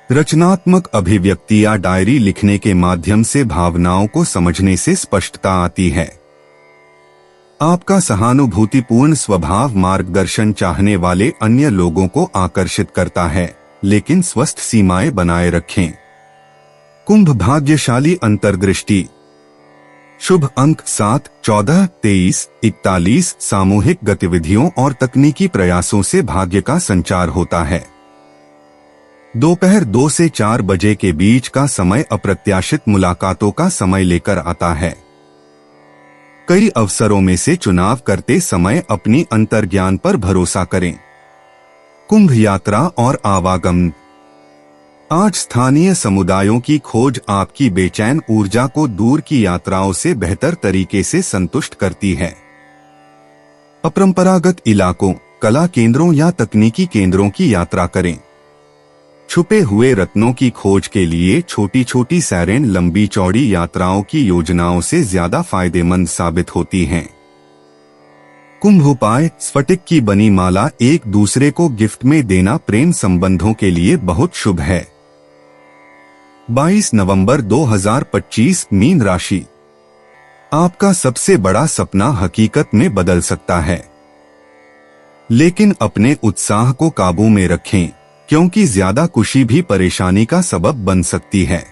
रचनात्मक अभिव्यक्ति या डायरी लिखने के माध्यम से भावनाओं को समझने से स्पष्टता आती है। आपका सहानुभूतिपूर्ण स्वभाव मार्गदर्शन चाहने वाले अन्य लोगों को आकर्षित करता है, लेकिन स्वस्थ सीमाएं बनाए रखें। कुंभ भाग्यशाली अंतर्दृष्टि। शुभ अंक 7, 14, 23, 41। सामूहिक गतिविधियों और तकनीकी प्रयासों से भाग्य का संचार होता है। दोपहर 2 से 4 बजे के बीच का समय अप्रत्याशित मुलाकातों का समय लेकर आता है। कई अवसरों में से चुनाव करते समय अपनी अंतर्ज्ञान पर भरोसा करें। कुंभ यात्रा और आवागमन। आज स्थानीय समुदायों की खोज आपकी बेचैन ऊर्जा को दूर की यात्राओं से बेहतर तरीके से संतुष्ट करती है। अपरंपरागत इलाकों, कला केंद्रों या तकनीकी केंद्रों की यात्रा करें। छुपे हुए रत्नों की खोज के लिए छोटी छोटी सैरें लंबी चौड़ी यात्राओं की योजनाओं से ज्यादा फायदेमंद साबित होती हैं। कुंभ उपाय। स्फटिक की बनी माला एक दूसरे को गिफ्ट में देना प्रेम संबंधों के लिए बहुत शुभ है। 22 नवंबर 2025 मीन राशि। आपका सबसे बड़ा सपना हकीकत में बदल सकता है, लेकिन अपने उत्साह को काबू में रखें, क्योंकि ज्यादा खुशी भी परेशानी का सबब बन सकती है।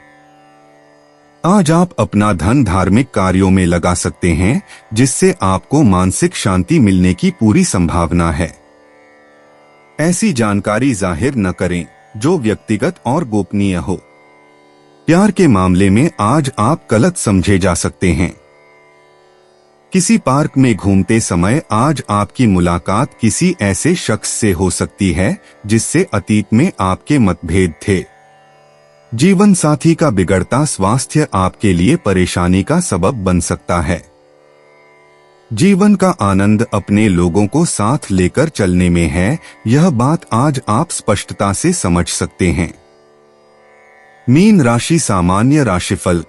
आज आप अपना धन धार्मिक कार्यों में लगा सकते हैं, जिससे आपको मानसिक शांति मिलने की पूरी संभावना है। ऐसी जानकारी जाहिर न करें जो व्यक्तिगत और गोपनीय हो। प्यार के मामले में आज आप गलत समझे जा सकते हैं। किसी पार्क में घूमते समय आज आपकी मुलाकात किसी ऐसे शख्स से हो सकती है जिससे अतीत में आपके मतभेद थे। जीवन साथी का बिगड़ता स्वास्थ्य आपके लिए परेशानी का सबब बन सकता है। जीवन का आनंद अपने लोगों को साथ लेकर चलने में है, यह बात आज आप स्पष्टता से समझ सकते हैं। मीन राशि सामान्य राशिफल।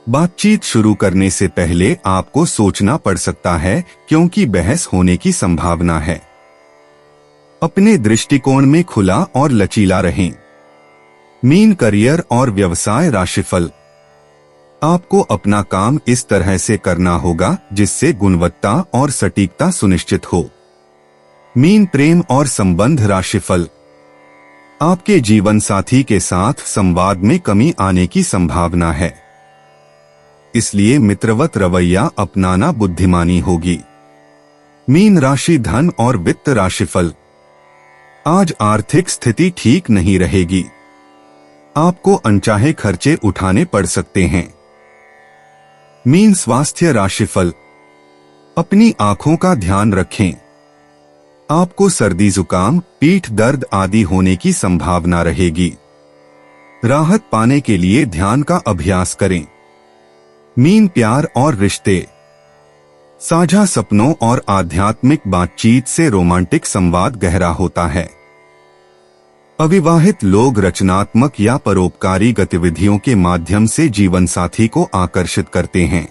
बातचीत शुरू करने से पहले आपको सोचना पड़ सकता है क्योंकि बहस होने की संभावना है। अपने दृष्टिकोण में खुला और लचीला रहें। मीन करियर और व्यवसाय राशिफल। आपको अपना काम इस तरह से करना होगा जिससे गुणवत्ता और सटीकता सुनिश्चित हो। मीन प्रेम और संबंध राशिफल। आपके जीवन साथी के साथ संवाद में कमी आने की संभावना है, इसलिए मित्रवत रवैया अपनाना बुद्धिमानी होगी। मीन राशि धन और वित्त राशिफल। आज आर्थिक स्थिति ठीक नहीं रहेगी। आपको अनचाहे खर्चे उठाने पड़ सकते हैं। मीन स्वास्थ्य राशिफल। अपनी आंखों का ध्यान रखें। आपको सर्दी जुकाम, पीठ दर्द आदि होने की संभावना रहेगी। राहत पाने के लिए ध्यान का अभ्यास करें। मीन प्यार और रिश्ते। साझा सपनों और आध्यात्मिक बातचीत से रोमांटिक संवाद गहरा होता है। अविवाहित लोग रचनात्मक या परोपकारी गतिविधियों के माध्यम से जीवन साथी को आकर्षित करते हैं।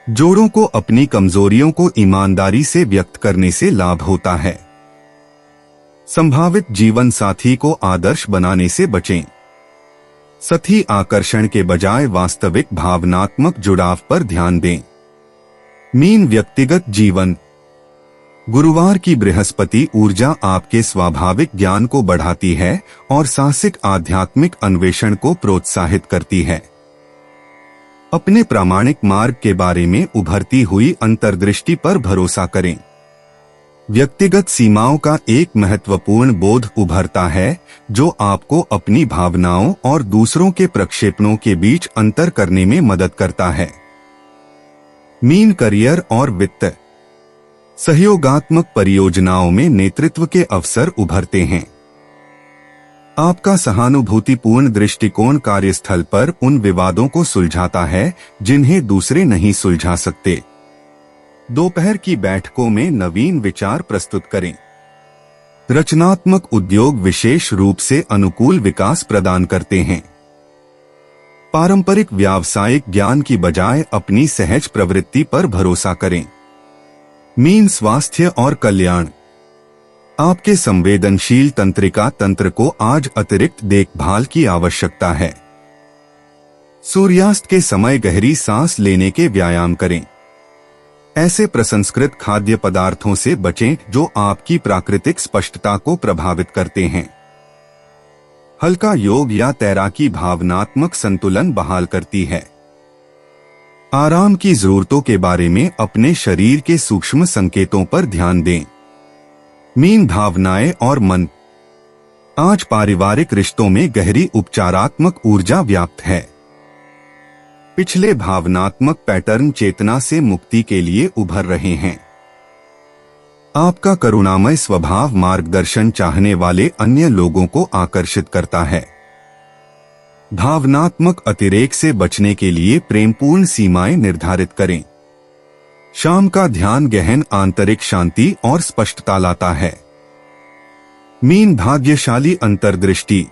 जोड़ों को अपनी कमजोरियों को ईमानदारी से व्यक्त करने से लाभ होता है। संभावित जीवन साथी को आदर्श बनाने से बचें। सतही आकर्षण के बजाय वास्तविक भावनात्मक जुड़ाव पर ध्यान दें। मीन व्यक्तिगत जीवन। गुरुवार की बृहस्पति ऊर्जा आपके स्वाभाविक ज्ञान को बढ़ाती है और साहसिक आध्यात्मिक अन्वेषण को प्रोत्साहित करती है। अपने प्रामाणिक मार्ग के बारे में उभरती हुई अंतर्दृष्टि पर भरोसा करें। व्यक्तिगत सीमाओं का एक महत्वपूर्ण बोध उभरता है जो आपको अपनी भावनाओं और दूसरों के प्रक्षेपणों के बीच अंतर करने में मदद करता है। मीन करियर और वित्त। सहयोगात्मक परियोजनाओं में नेतृत्व के अवसर उभरते हैं। आपका सहानुभूतिपूर्ण दृष्टिकोण कार्यस्थल पर उन विवादों को सुलझाता है जिन्हें दूसरे नहीं सुलझा सकते। दोपहर की बैठकों में नवीन विचार प्रस्तुत करें। रचनात्मक उद्योग विशेष रूप से अनुकूल विकास प्रदान करते हैं। पारंपरिक व्यावसायिक ज्ञान की बजाय अपनी सहज प्रवृत्ति पर भरोसा करें। मीन स्वास्थ्य और कल्याण। आपके संवेदनशील तंत्रिका तंत्र को आज अतिरिक्त देखभाल की आवश्यकता है। सूर्यास्त के समय गहरी सांस लेने के व्यायाम करें। ऐसे प्रसंस्कृत खाद्य पदार्थों से बचें जो आपकी प्राकृतिक स्पष्टता को प्रभावित करते हैं। हल्का योग या तैराकी भावनात्मक संतुलन बहाल करती है। आराम की जरूरतों के बारे में अपने शरीर के सूक्ष्म संकेतों पर ध्यान दें। मीन भावनाएं और मन। आज पारिवारिक रिश्तों में गहरी उपचारात्मक ऊर्जा व्याप्त है। पिछले भावनात्मक पैटर्न चेतना से मुक्ति के लिए उभर रहे हैं। आपका करुणामय स्वभाव मार्गदर्शन चाहने वाले अन्य लोगों को आकर्षित करता है। भावनात्मक अतिरेक से बचने के लिए प्रेमपूर्ण सीमाएं निर्धारित करें। शाम का ध्यान गहन आंतरिक शांति और स्पष्टता लाता है। मीन भाग्यशाली अंतर्दृष्टि।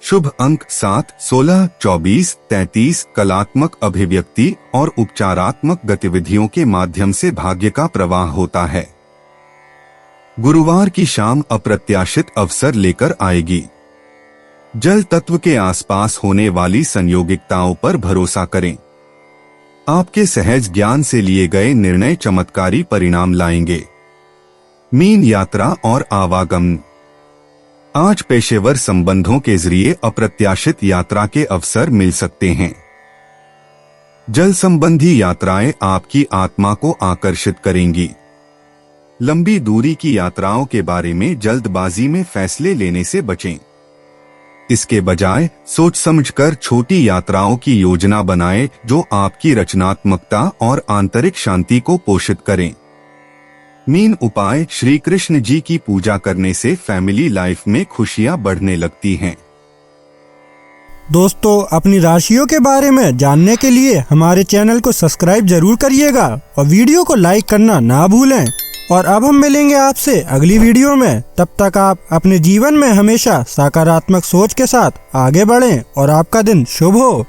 शुभ अंक 7, 16, 24, 33। कलात्मक अभिव्यक्ति और उपचारात्मक गतिविधियों के माध्यम से भाग्य का प्रवाह होता है। गुरुवार की शाम अप्रत्याशित अवसर लेकर आएगी। जल तत्व के आसपास होने वाली संयोगिकताओं पर भरोसा करें। आपके सहज ज्ञान से लिए गए निर्णय चमत्कारी परिणाम लाएंगे। मीन यात्रा और आवागमन। आज पेशेवर संबंधों के जरिए अप्रत्याशित यात्रा के अवसर मिल सकते हैं। जल संबंधी यात्राएं आपकी आत्मा को आकर्षित करेंगी। लंबी दूरी की यात्राओं के बारे में जल्दबाजी में फैसले लेने से बचें। इसके बजाय सोच समझकर छोटी यात्राओं की योजना बनाएं जो आपकी रचनात्मकता और आंतरिक शांति को पोषित करें। मीन उपाय। श्री कृष्ण जी की पूजा करने से फैमिली लाइफ में खुशियां बढ़ने लगती हैं। दोस्तों, अपनी राशियों के बारे में जानने के लिए हमारे चैनल को सब्सक्राइब जरूर करिएगा और वीडियो को लाइक करना ना भूलें। और अब हम मिलेंगे आपसे अगली वीडियो में। तब तक आप अपने जीवन में हमेशा सकारात्मक सोच के साथ आगे बढ़ें और आपका दिन शुभ हो।